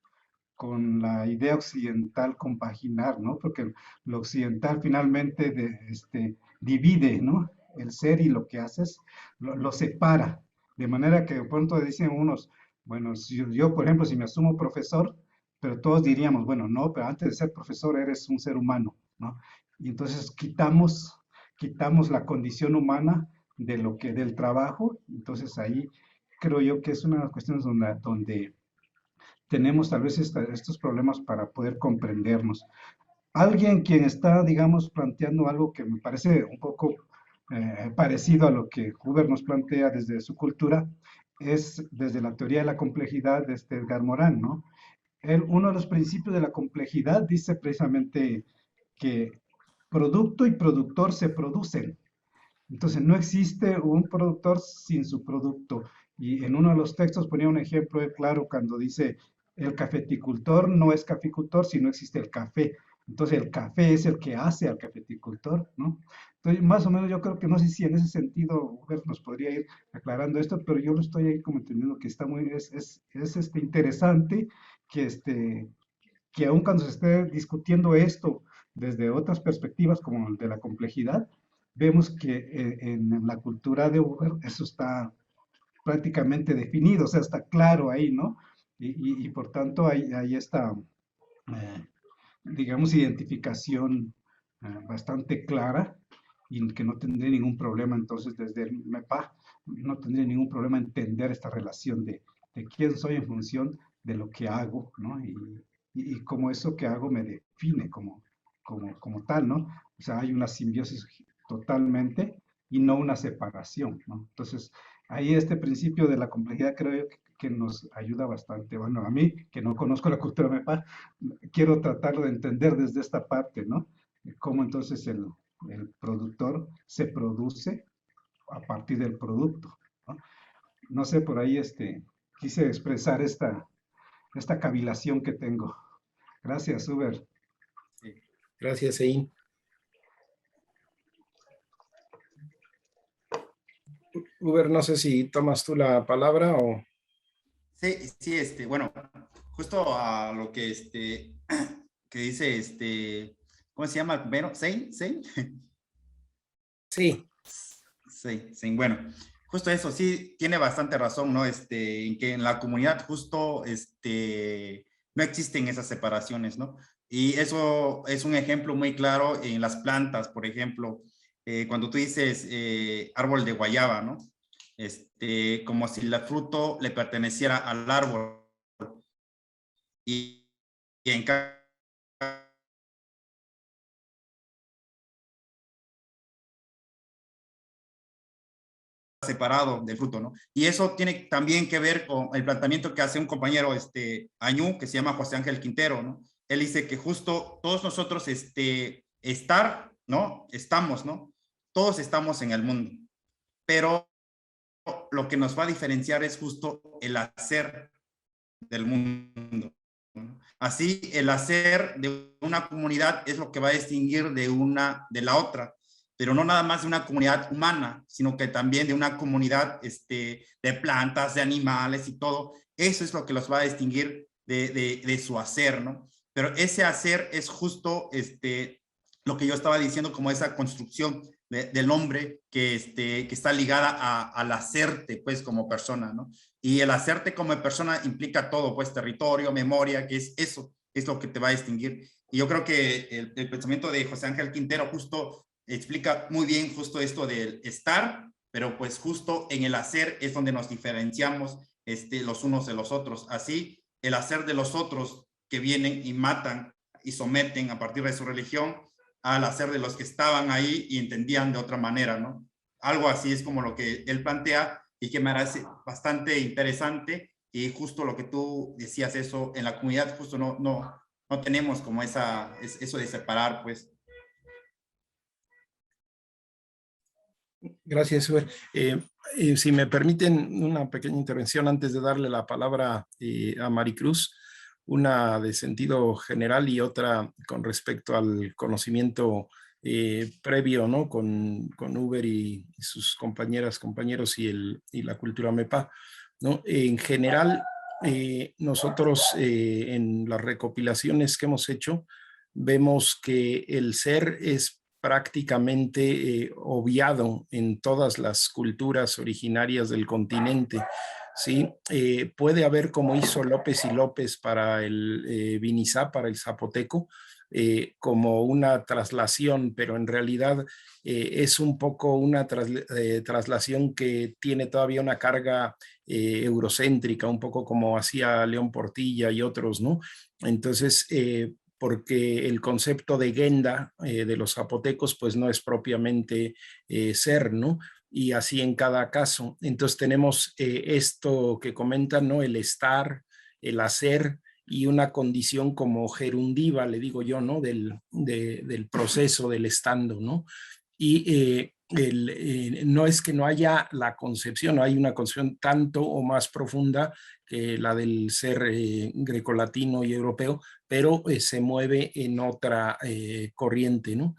con la idea occidental compaginar, ¿no? Porque lo occidental finalmente divide, ¿no? El ser y lo que haces lo separa, de manera que de pronto dicen unos, bueno, si yo, por ejemplo, si me asumo profesor, pero todos diríamos, bueno, no, pero antes de ser profesor eres un ser humano, ¿no? Y entonces quitamos la condición humana del trabajo, entonces ahí creo yo que es una de las cuestiones donde tenemos tal vez estos problemas para poder comprendernos. Alguien quien está, digamos, planteando algo que me parece un poco parecido a lo que Huber nos plantea desde su cultura, es desde la teoría de la complejidad de Edgar Morin, ¿no? Uno de los principios de la complejidad dice precisamente que producto y productor se producen. Entonces, no existe un productor sin su producto. Y en uno de los textos ponía un ejemplo claro cuando dice, el cafeticultor no es caficultor si no existe el café. Entonces, el café es el que hace al cafeticultor, ¿no? Entonces, más o menos yo creo que no sé si en ese sentido Hubert nos podría ir aclarando esto, pero yo lo estoy ahí como entendiendo que está muy, interesante que, que aun cuando se esté discutiendo esto desde otras perspectivas como el de la complejidad, vemos que en la cultura de Uber eso está prácticamente definido, o sea, está claro ahí, ¿no? Y por tanto hay esta, eh, digamos, identificación bastante clara y que no tendría ningún problema entonces desde el MEPA, no tendría ningún problema entender esta relación de quién soy en función de lo que hago, ¿no? Y cómo eso que hago me define como tal, ¿no? O sea, hay una simbiosis totalmente y no una separación, ¿no? Entonces, ahí este principio de la complejidad creo que nos ayuda bastante. Bueno, a mí, que no conozco la cultura MEPA, quiero tratarlo de entender desde esta parte, ¿no? Cómo entonces el productor se produce a partir del producto, ¿no? No sé, por ahí quise expresar esta cavilación que tengo. Gracias, Uber. Sí. Gracias, Sein. Uber, no sé si tomas tú la palabra o... Sí, sí, bueno, justo a lo que que dice ¿cómo se llama? Bueno, ¿Sein? Sí. Sí, bueno, justo eso, sí, tiene bastante razón, ¿no? En que en la comunidad justo, no existen esas separaciones, ¿no? Y eso es un ejemplo muy claro en las plantas, por ejemplo, cuando tú dices árbol de guayaba, ¿no? Como si el fruto le perteneciera al árbol. Y en separado del fruto, ¿no? Y eso tiene también que ver con el planteamiento que hace un compañero, Añú, que se llama José Ángel Quintero, ¿no? Él dice que justo todos nosotros, estar, ¿no? Estamos, ¿no? Todos estamos en el mundo, pero lo que nos va a diferenciar es justo el hacer del mundo, ¿no? Así, el hacer de una comunidad es lo que va a distinguir de la otra. pero no nada más de una comunidad humana, sino que también de una comunidad de plantas, de animales y todo. Eso es lo que los va a distinguir de su hacer, ¿no? Pero ese hacer es justo lo que yo estaba diciendo, como esa construcción del hombre que está ligada al hacerte, pues, como persona, ¿no? Y el hacerte como persona implica todo, pues, territorio, memoria, que es eso, es lo que te va a distinguir. Y yo creo que el pensamiento de José Ángel Quintero justo explica muy bien justo esto del estar, pero pues justo en el hacer es donde nos diferenciamos los unos de los otros. Así, el hacer de los otros que vienen y matan y someten a partir de su religión, al hacer de los que estaban ahí y entendían de otra manera, ¿no? Algo así es como lo que él plantea y que me parece bastante interesante, y justo lo que tú decías, eso en la comunidad justo no tenemos como eso de separar, pues. Gracias, Uber. Si me permiten una pequeña intervención antes de darle la palabra a Maricruz, una de sentido general y otra con respecto al conocimiento previo, ¿no? Con Uber y sus compañeros y la cultura MEPA, ¿no? En general, nosotros en las recopilaciones que hemos hecho, vemos que el ser es prácticamente obviado en todas las culturas originarias del continente. ¿Sí? Puede haber, como hizo López y López para el Vinizá, para el zapoteco, como una traslación, pero en realidad es un poco una traslación que tiene todavía una carga eurocéntrica, un poco como hacía León Portilla y otros, ¿no? Entonces, porque el concepto de Genda de los zapotecos pues no es propiamente ser, ¿no? Y así en cada caso. Entonces tenemos esto que comentan, ¿no? El estar, el hacer y una condición como gerundiva, le digo yo, ¿no? Del proceso del estando, ¿no? Y no es que no haya la concepción, no hay una concepción tanto o más profunda que la del ser grecolatino y europeo, pero se mueve en otra corriente, ¿no?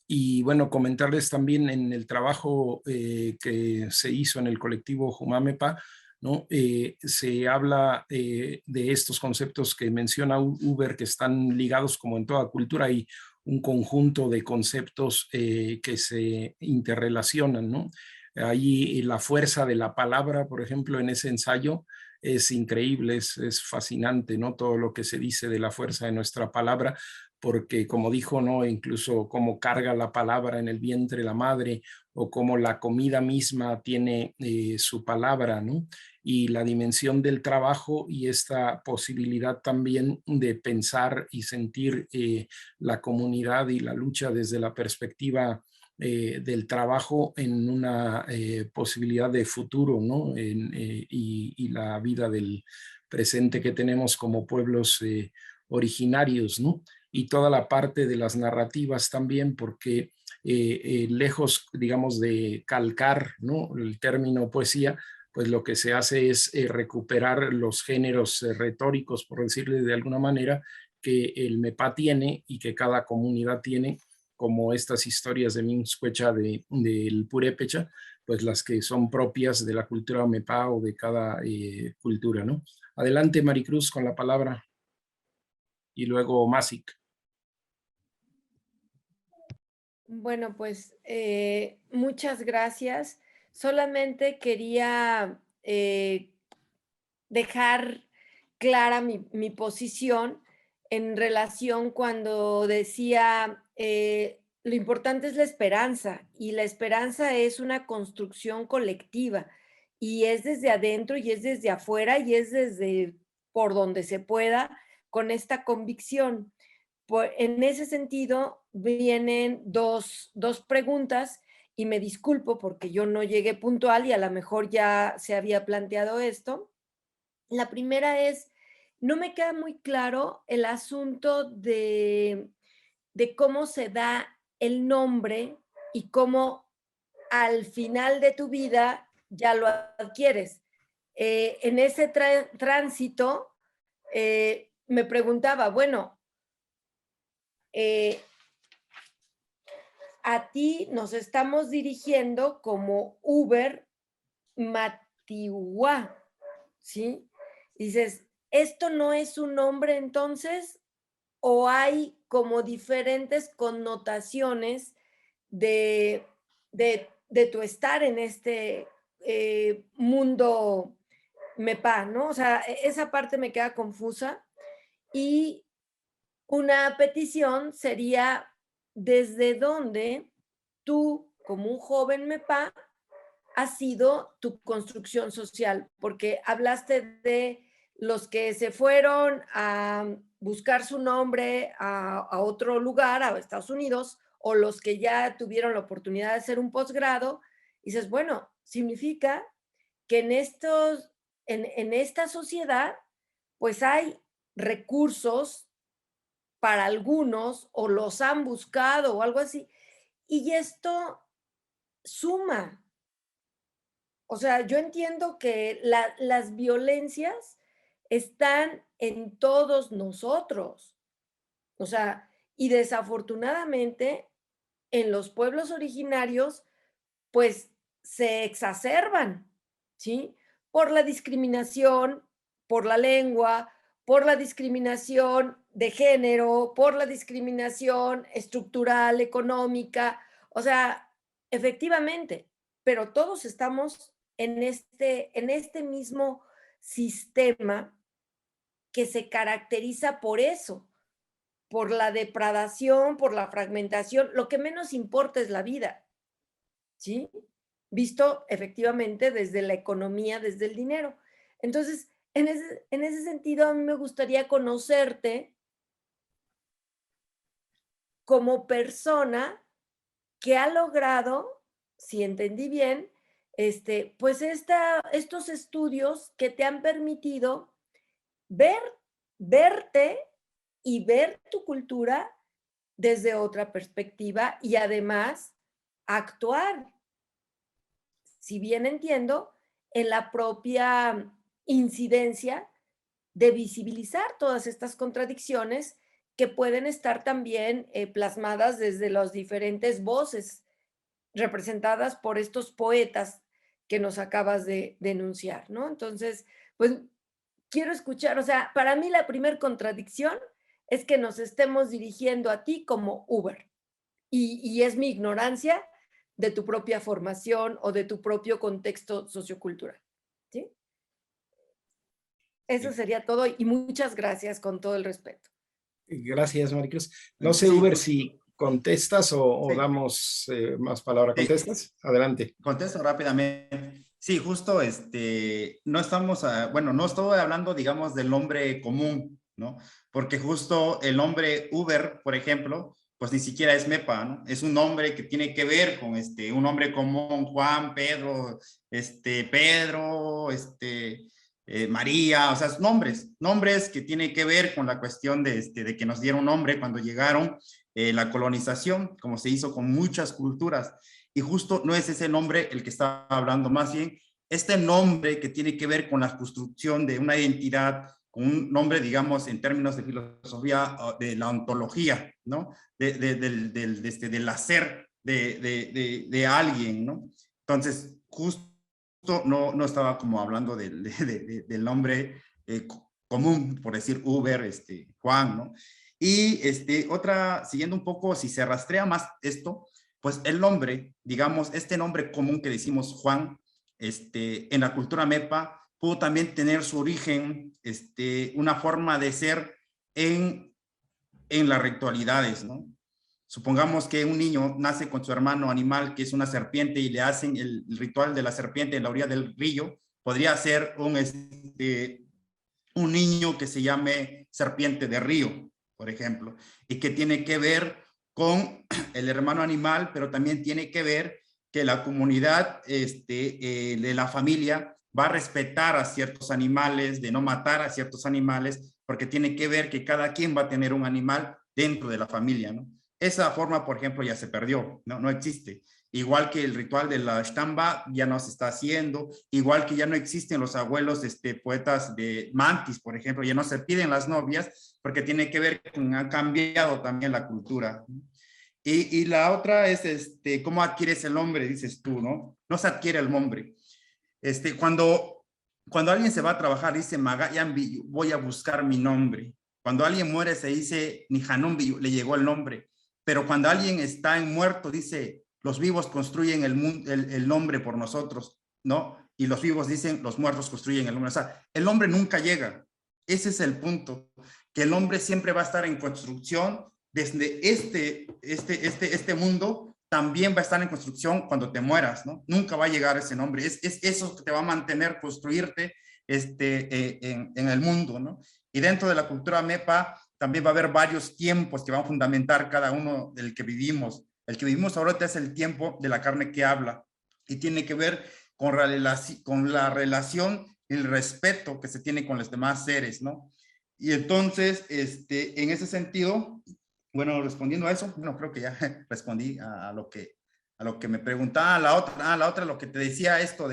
Y bueno, comentarles también en el trabajo que se hizo en el colectivo Jumamepa, ¿no? Se habla de estos conceptos que menciona Uber, que están ligados como en toda cultura, y un conjunto de conceptos que se interrelacionan, ¿no? Ahí la fuerza de la palabra, por ejemplo, en ese ensayo es increíble, es fascinante, ¿no? Todo lo que se dice de la fuerza de nuestra palabra, porque como dijo, ¿no? Incluso cómo carga la palabra en el vientre la madre, o cómo la comida misma tiene su palabra, ¿no? Y la dimensión del trabajo y esta posibilidad también de pensar y sentir la comunidad y la lucha desde la perspectiva del trabajo en una posibilidad de futuro, ¿no? Y la vida del presente que tenemos como pueblos originarios, ¿no? Y toda la parte de las narrativas también, porque lejos, digamos, de calcar, ¿no? El término poesía, pues lo que se hace es recuperar los géneros retóricos, por decirle de alguna manera, que el MEPA tiene y que cada comunidad tiene, como estas historias de Minxcuecha del Purépecha, pues las que son propias de la cultura MEPA o de cada cultura, ¿no? Adelante, Maricruz, con la palabra. Y luego Masic. Bueno, pues muchas gracias. Solamente quería dejar clara mi posición en relación cuando decía lo importante es la esperanza, y la esperanza es una construcción colectiva, y es desde adentro y es desde afuera y es desde por donde se pueda, con esta convicción. En ese sentido, vienen dos preguntas, y me disculpo porque yo no llegué puntual y a lo mejor ya se había planteado esto. La primera es, no me queda muy claro el asunto de cómo se da el nombre y cómo al final de tu vida ya lo adquieres. En ese tránsito me preguntaba, bueno, a ti nos estamos dirigiendo como Uber Matiwa, ¿sí? Dices, ¿esto no es un nombre entonces? ¿O hay como diferentes connotaciones de tu estar en este mundo MEPA, ¿no? O sea, esa parte me queda confusa. Y una petición sería, ¿desde dónde tú, como un joven MEPA, ha sido tu construcción social? Porque hablaste de los que se fueron a buscar su nombre a otro lugar, a Estados Unidos, o los que ya tuvieron la oportunidad de hacer un posgrado, y dices, bueno, significa que en esta sociedad, pues hay recursos para algunos, o los han buscado, o algo así, y esto suma. O sea, yo entiendo que las violencias están en todos nosotros. O sea, y desafortunadamente en los pueblos originarios, pues se exacerban, ¿sí? Por la discriminación, por la lengua, por la discriminación de género, por la discriminación estructural, económica. O sea, efectivamente, pero todos estamos en este mismo sistema que se caracteriza por eso, por la depredación, por la fragmentación. Lo que menos importa es la vida, ¿sí? Visto efectivamente desde la economía, desde el dinero. Entonces, en ese sentido, a mí me gustaría conocerte como persona que ha logrado, si entendí bien, pues estos estudios que te han permitido verte y ver tu cultura desde otra perspectiva y además actuar, si bien entiendo, en la propia incidencia de visibilizar todas estas contradicciones que pueden estar también plasmadas desde las diferentes voces representadas por estos poetas que nos acabas de denunciar, ¿no? Entonces, pues quiero escuchar, o sea, para mí la primer contradicción es que nos estemos dirigiendo a ti como Uber, y es mi ignorancia de tu propia formación o de tu propio contexto sociocultural, ¿sí? Eso sería todo y muchas gracias con todo el respeto. Gracias, Maricruz. No sé, Sí, Uber, si contestas o sí. damos más palabra. Sí. ¿Contestas? Adelante. Contesto rápidamente. Sí, justo, no estamos, bueno, no estoy hablando, digamos, del nombre común, ¿no? Porque justo el nombre Uber, por ejemplo, pues ni siquiera es MEPA, ¿no? Es un nombre que tiene que ver con un nombre común, Juan, Pedro, Pedro, María, o sea, nombres que tienen que ver con la cuestión de que nos dieron nombre cuando llegaron, la colonización, como se hizo con muchas culturas. Y justo no es ese nombre el que está hablando, más bien este nombre que tiene que ver con la construcción de una identidad, con un nombre, digamos, en términos de filosofía, de la ontología, ¿no? Del hacer de alguien, ¿no? Entonces, justo no estaba como hablando del nombre común, por decir Uber, Juan, ¿no? Y siguiendo un poco, si se rastrea más esto, pues el nombre, digamos, este nombre común que decimos Juan, en la cultura MEPA, pudo también tener su origen, una forma de ser en las ritualidades, ¿no? Supongamos que un niño nace con su hermano animal, que es una serpiente, y le hacen el ritual de la serpiente en la orilla del río. Podría ser un niño que se llame serpiente de río, por ejemplo, y que tiene que ver con el hermano animal, pero también tiene que ver que la comunidad de la familia va a respetar a ciertos animales, de no matar a ciertos animales, porque tiene que ver que cada quien va a tener un animal dentro de la familia, ¿no? Esa forma, por ejemplo, ya se perdió, no existe. Igual que el ritual de la Stamba ya no se está haciendo, igual que ya no existen los abuelos poetas de mantis, por ejemplo, ya no se piden las novias, porque tiene que ver con ha cambiado también la cultura. Y la otra es, ¿cómo adquieres el nombre? Dices tú, ¿no? No se adquiere el nombre. Cuando alguien se va a trabajar, dice, Magayambi, voy a buscar mi nombre. Cuando alguien muere, se dice, Nijanumbi, le llegó el nombre. Pero cuando alguien está muerto, dice, los vivos construyen el nombre por nosotros, ¿no? Y los vivos dicen, los muertos construyen el nombre. O sea, el nombre nunca llega. Ese es el punto, que el hombre siempre va a estar en construcción. Desde este mundo también va a estar en construcción cuando te mueras, ¿no? Nunca va a llegar ese nombre. Es eso que te va a mantener, construirte en el mundo, ¿no? Y dentro de la cultura MEPA también va a haber varios tiempos que van a fundamentar cada uno del que vivimos. El que vivimos ahorita es el tiempo de la carne que habla y tiene que ver con la relación y el respeto que se tiene con los demás seres, ¿no? Y entonces, en ese sentido, bueno, respondiendo a eso, bueno, creo que ya respondí a lo que me preguntaba. La otra, lo que te decía esto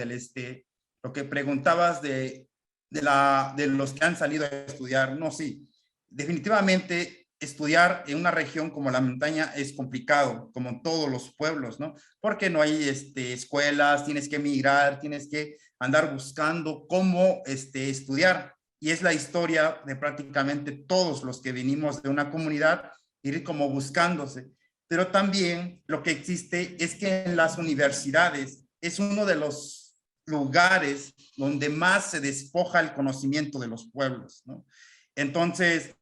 lo que preguntabas de los que han salido a estudiar. No, sí, definitivamente estudiar en una región como la montaña es complicado, como en todos los pueblos, ¿no? Porque no hay escuelas, tienes que emigrar, tienes que andar buscando cómo estudiar. Y es la historia de prácticamente todos los que venimos de una comunidad, ir como buscándose. Pero también lo que existe es que en las universidades es uno de los lugares donde más se despoja el conocimiento de los pueblos, ¿no? Entonces,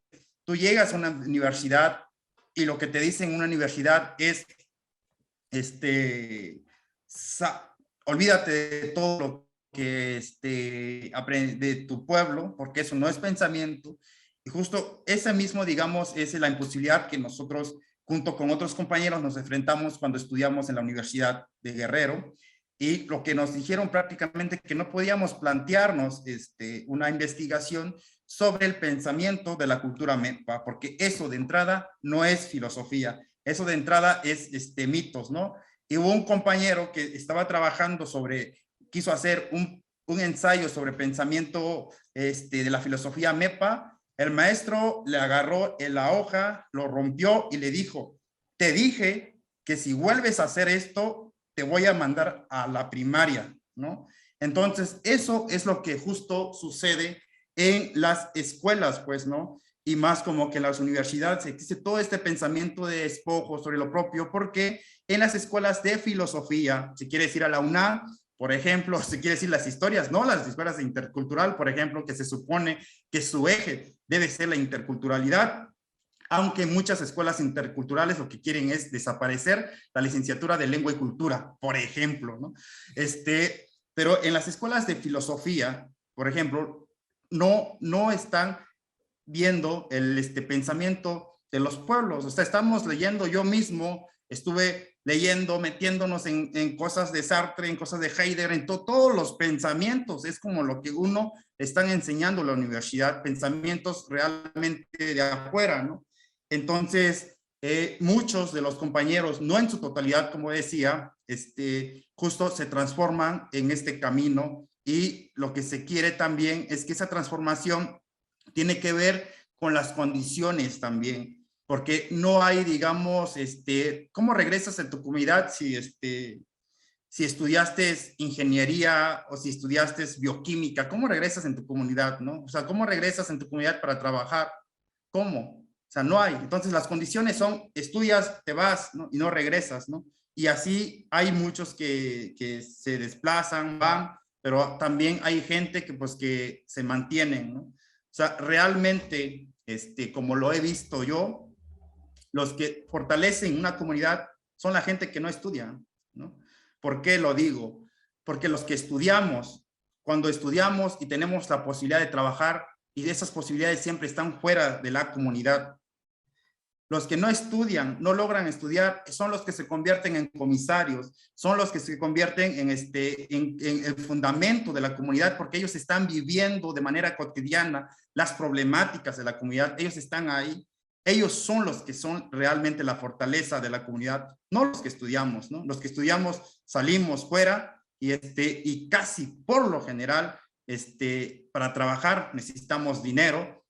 tú llegas a una universidad y lo que te dicen en una universidad es, olvídate de todo lo que aprende de tu pueblo, porque eso no es pensamiento. Y justo ese mismo, digamos, es la imposibilidad que nosotros, junto con otros compañeros, nos enfrentamos cuando estudiamos en la Universidad de Guerrero. Y lo que nos dijeron prácticamente que no podíamos plantearnos una investigación sobre el pensamiento de la cultura MEPA, porque eso de entrada no es filosofía, eso de entrada es mitos, ¿no? Y hubo un compañero que estaba trabajando quiso hacer un ensayo sobre pensamiento de la filosofía MEPA. El maestro le agarró en la hoja, lo rompió y le dijo, te dije que si vuelves a hacer esto, te voy a mandar a la primaria, ¿no? Entonces, eso es lo que justo sucede en las escuelas, pues, ¿no? Y más como que en las universidades existe todo este pensamiento de despojo sobre lo propio, porque en las escuelas de filosofía, si quieres ir a la UNAM, por ejemplo, si quieres decir las historias, ¿no? Las escuelas de intercultural, por ejemplo, que se supone que su eje debe ser la interculturalidad, aunque muchas escuelas interculturales lo que quieren es desaparecer la licenciatura de lengua y cultura, por ejemplo, ¿no? Pero en las escuelas de filosofía, por ejemplo, no están viendo el pensamiento de los pueblos. O sea, estamos leyendo, yo mismo estuve leyendo, metiéndonos en cosas de Sartre, en cosas de Heidegger, en todos los pensamientos. Es como lo que uno están enseñando en la universidad, pensamientos realmente de afuera, ¿no? Entonces, muchos de los compañeros, no en su totalidad, como decía, justo se transforman en este camino, y lo que se quiere también es que esa transformación tiene que ver con las condiciones también, porque no hay, digamos, ¿cómo regresas en tu comunidad si estudiaste ingeniería o si estudiaste bioquímica? ¿Cómo regresas en tu comunidad, no? O sea, ¿cómo regresas en tu comunidad para trabajar? ¿Cómo? O sea, no hay. Entonces, las condiciones son, estudias, te vas, ¿no? Y no regresas, ¿no? Y así hay muchos que se desplazan, van, pero también hay gente que se mantienen, ¿no? O sea, realmente, como lo he visto yo, los que fortalecen una comunidad son la gente que no estudia, ¿no? ¿Por qué lo digo? Porque los que estudiamos, cuando estudiamos y tenemos la posibilidad de trabajar, y esas posibilidades siempre están fuera de la comunidad. Los que no estudian, no logran estudiar, son los que se convierten en comisarios, son los que se convierten en el fundamento de la comunidad, porque ellos están viviendo de manera cotidiana las problemáticas de la comunidad, ellos están ahí, ellos son los que son realmente la fortaleza de la comunidad, no los que estudiamos, ¿no? Los que estudiamos salimos fuera y casi por lo general, para trabajar necesitamos dinero,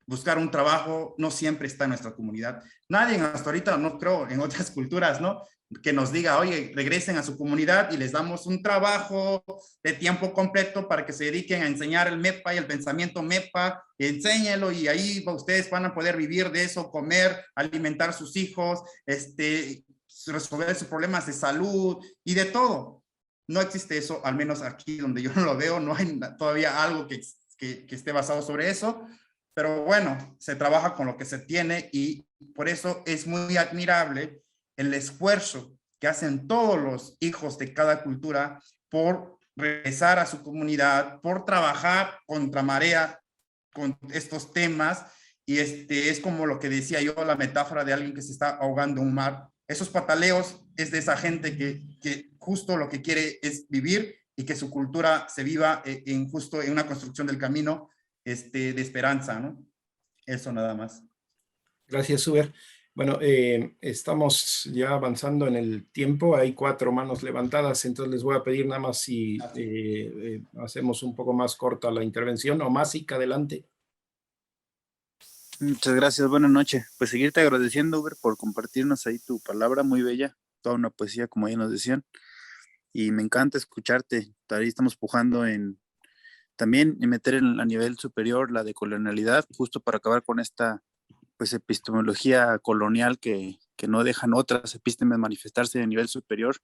buscar un trabajo no siempre está en nuestra comunidad. Nadie hasta ahorita, no creo, en otras culturas, ¿no?, que nos diga, oye, regresen a su comunidad y les damos un trabajo de tiempo completo para que se dediquen a enseñar el MEPA y el pensamiento MEPA, enséñenlo y ahí ustedes van a poder vivir de eso, comer, alimentar sus hijos, resolver sus problemas de salud y de todo. No existe eso, al menos aquí donde yo no lo veo, no hay todavía algo que esté basado sobre eso, pero bueno, se trabaja con lo que se tiene y por eso es muy admirable el esfuerzo que hacen todos los hijos de cada cultura por regresar a su comunidad, por trabajar contra marea con estos temas, y es como lo que decía yo, la metáfora de alguien que se está ahogando en un mar. Esos pataleos es de esa gente que justo lo que quiere es vivir y que su cultura se viva justo en una construcción del camino de esperanza, ¿no? Eso nada más. Gracias, Uber. Bueno, estamos ya avanzando en el tiempo, hay 4 manos levantadas, entonces les voy a pedir nada más si hacemos un poco más corta la intervención, o Masic, adelante. Muchas gracias, buenas noches. Pues seguirte agradeciendo, Uber, por compartirnos ahí tu palabra muy bella, toda una poesía, como ya nos decían, y me encanta escucharte. Ahí estamos pujando también en meter a nivel superior la decolonialidad, justo para acabar con esta pues epistemología colonial que no dejan otras epístemes manifestarse a nivel superior,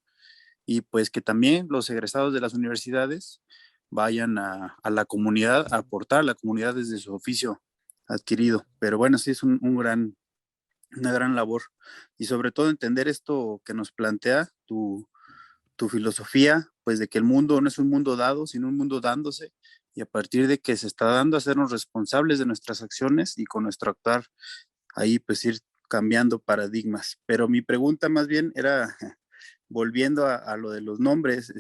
y pues que también los egresados de las universidades vayan a la comunidad, a aportar a la comunidad desde su oficio adquirido. Pero bueno, sí es una gran labor, y sobre todo entender esto que nos plantea tu filosofía, pues de que el mundo no es un mundo dado, sino un mundo dándose, y a partir de que se está dando, hacernos responsables de nuestras acciones y con nuestro actuar ahí pues ir cambiando paradigmas. Pero mi pregunta más bien era, volviendo a lo de los nombres,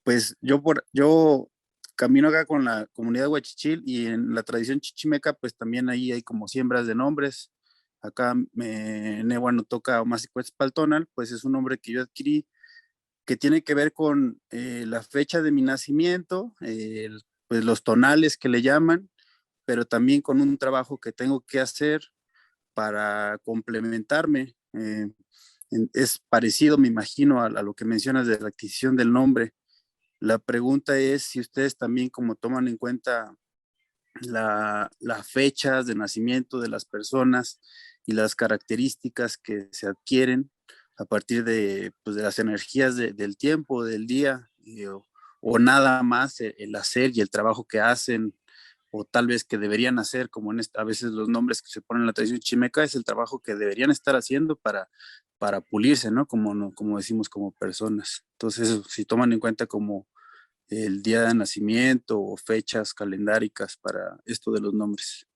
pues yo camino acá con la comunidad huachichil, y en la tradición chichimeca pues también ahí hay como siembras de nombres. Acá Nehuano toca Omasicuetzpaltonal, pues es un nombre que yo adquirí que tiene que ver con la fecha de mi nacimiento, pues los tonales que le llaman, pero también con un trabajo que tengo que hacer para complementarme. Es parecido, me imagino, a lo que mencionas de la adquisición del nombre. La pregunta es si ustedes también como toman en cuenta las fechas de nacimiento de las personas y las características que se adquieren a partir de, pues, de las energías del tiempo, del día, o nada más el hacer y el trabajo que hacen, o tal vez que deberían hacer, como a veces los nombres que se ponen en la tradición chimeca, es el trabajo que deberían estar haciendo para pulirse, ¿no? Como decimos, como personas. Entonces, si toman en cuenta como el día de nacimiento o fechas calendáricas para esto de los nombres.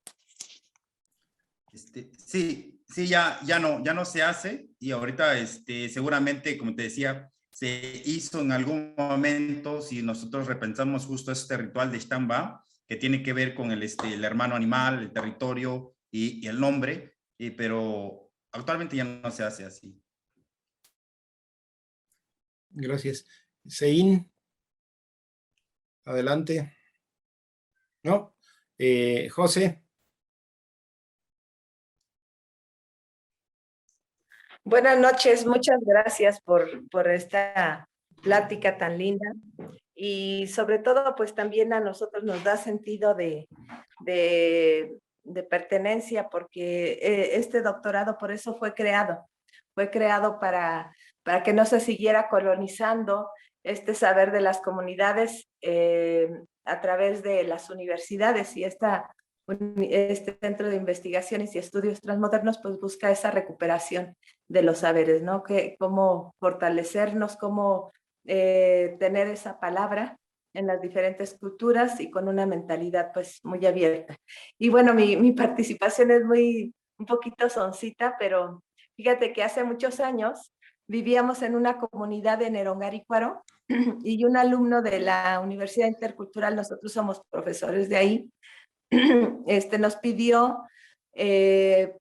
Sí, ya no se hace, y ahorita seguramente, como te decía, se hizo en algún momento, si nosotros repensamos justo este ritual de Xtamba, que tiene que ver con el hermano animal, el territorio y el nombre, pero actualmente ya no se hace así. Gracias. Sein, adelante. ¿No? José. Buenas noches, muchas gracias por esta plática tan linda, y sobre todo pues también a nosotros nos da sentido de pertenencia, porque este doctorado por eso fue creado para que no se siguiera colonizando este saber de las comunidades a través de las universidades, y este Centro de Investigaciones y Estudios Transmodernos pues busca esa recuperación de los saberes, ¿no? Cómo fortalecernos, cómo tener esa palabra en las diferentes culturas y con una mentalidad pues muy abierta. Y bueno, mi participación es un poquito soncita, pero fíjate que hace muchos años vivíamos en una comunidad de Nerongarícuaro, y un alumno de la Universidad Intercultural, nosotros somos profesores de ahí, nos pidió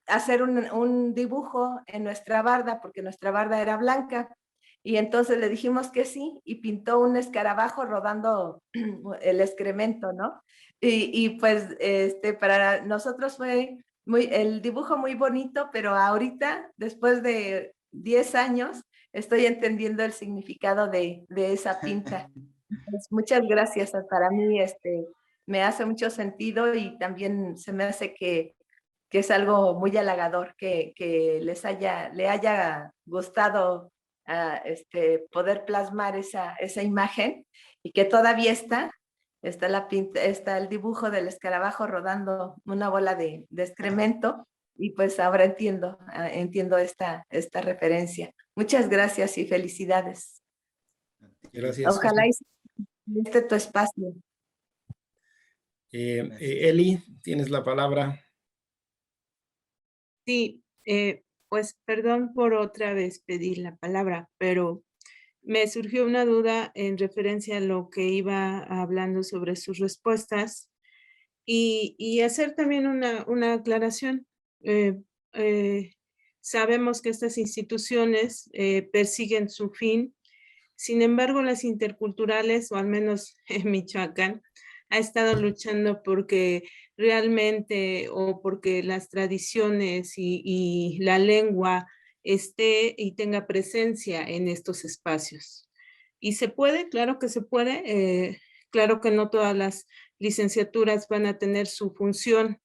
hacer un dibujo en nuestra barda, porque nuestra barda era blanca, y entonces le dijimos que sí, y pintó un escarabajo rodando el excremento, ¿no? Y pues para nosotros fue el dibujo muy bonito, pero ahorita, después de 10 años, estoy entendiendo el significado de esa pinta. Pues, muchas gracias. Para mí me hace mucho sentido y también se me hace que es algo muy halagador que le haya gustado poder plasmar esa imagen y que todavía está el dibujo del escarabajo rodando una bola de excremento y pues ahora entiendo esta referencia. Muchas gracias y felicidades. Gracias. Ojalá y tu espacio. Eli, tienes la palabra. Sí, pues perdón por otra vez pedir la palabra, pero me surgió una duda en referencia a lo que iba hablando sobre sus respuestas y hacer también una aclaración. Sabemos que estas instituciones persiguen su fin, sin embargo las interculturales, o al menos en Michoacán, ha estado luchando porque realmente o porque las tradiciones y la lengua esté y tenga presencia en estos espacios. Y se puede, claro que se puede, claro que no todas las licenciaturas van a tener su función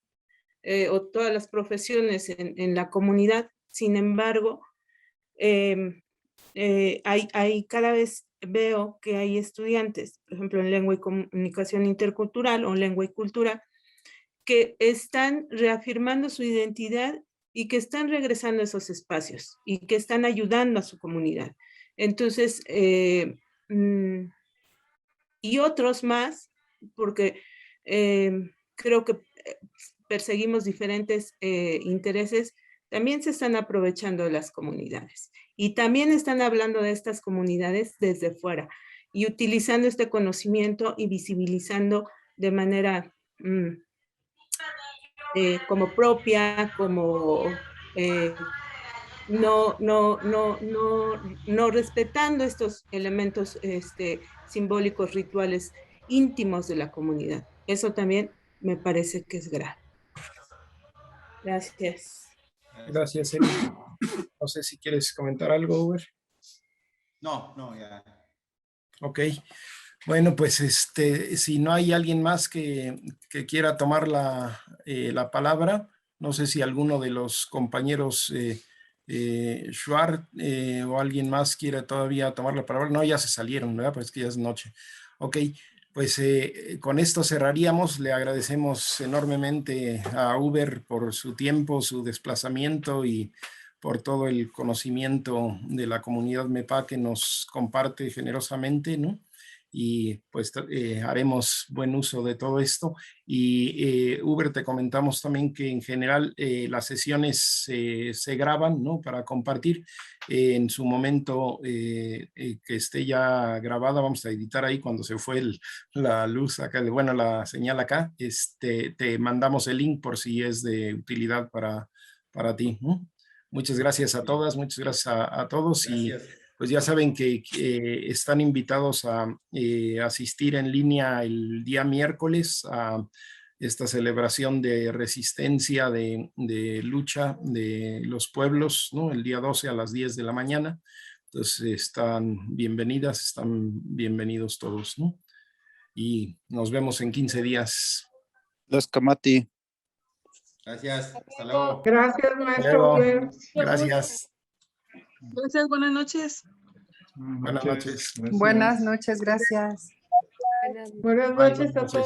o todas las profesiones en la comunidad, sin embargo, cada vez veo que hay estudiantes, por ejemplo, en lengua y comunicación intercultural o lengua y cultura, que están reafirmando su identidad y que están regresando a esos espacios y que están ayudando a su comunidad. Entonces, y otros más, porque creo que perseguimos diferentes intereses, también se están aprovechando de las comunidades y también están hablando de estas comunidades desde fuera y utilizando este conocimiento y visibilizando de manera como propia, como no respetando estos elementos simbólicos, rituales íntimos de la comunidad. Eso también me parece que es grave. Gracias. Gracias, Eli. No sé si quieres comentar algo, Uber. No, ya. Ok. Bueno, pues si no hay alguien más que quiera tomar la palabra, no sé si alguno de los compañeros Schwartz o alguien más quiere todavía tomar la palabra. No, ya se salieron, ¿verdad? Pues que ya es noche. Ok, pues con esto cerraríamos. Le agradecemos enormemente a Uber por su tiempo, su desplazamiento y por todo el conocimiento de la comunidad MEPA que nos comparte generosamente, ¿no? Y pues haremos buen uso de todo esto. Y Uber, te comentamos también que en general las sesiones se graban, ¿no? Para compartir. En su momento que esté ya grabada, vamos a editar ahí cuando se fue la luz acá, bueno, la señal acá, te mandamos el link por si es de utilidad para ti, ¿no? Muchas gracias a todas, muchas gracias a todos. Gracias. Y pues ya saben que están invitados a asistir en línea el día miércoles a esta celebración de resistencia, de lucha de los pueblos, ¿no? El día 12 a las 10 de la mañana. Entonces están bienvenidas, están bienvenidos todos, ¿no? Y nos vemos en 15 días. Los Camati. Gracias, hasta luego. Gracias, maestro. Gracias. Gracias, buenas noches. Buenas noches. Buenas noches, gracias. Buenas noches a todos.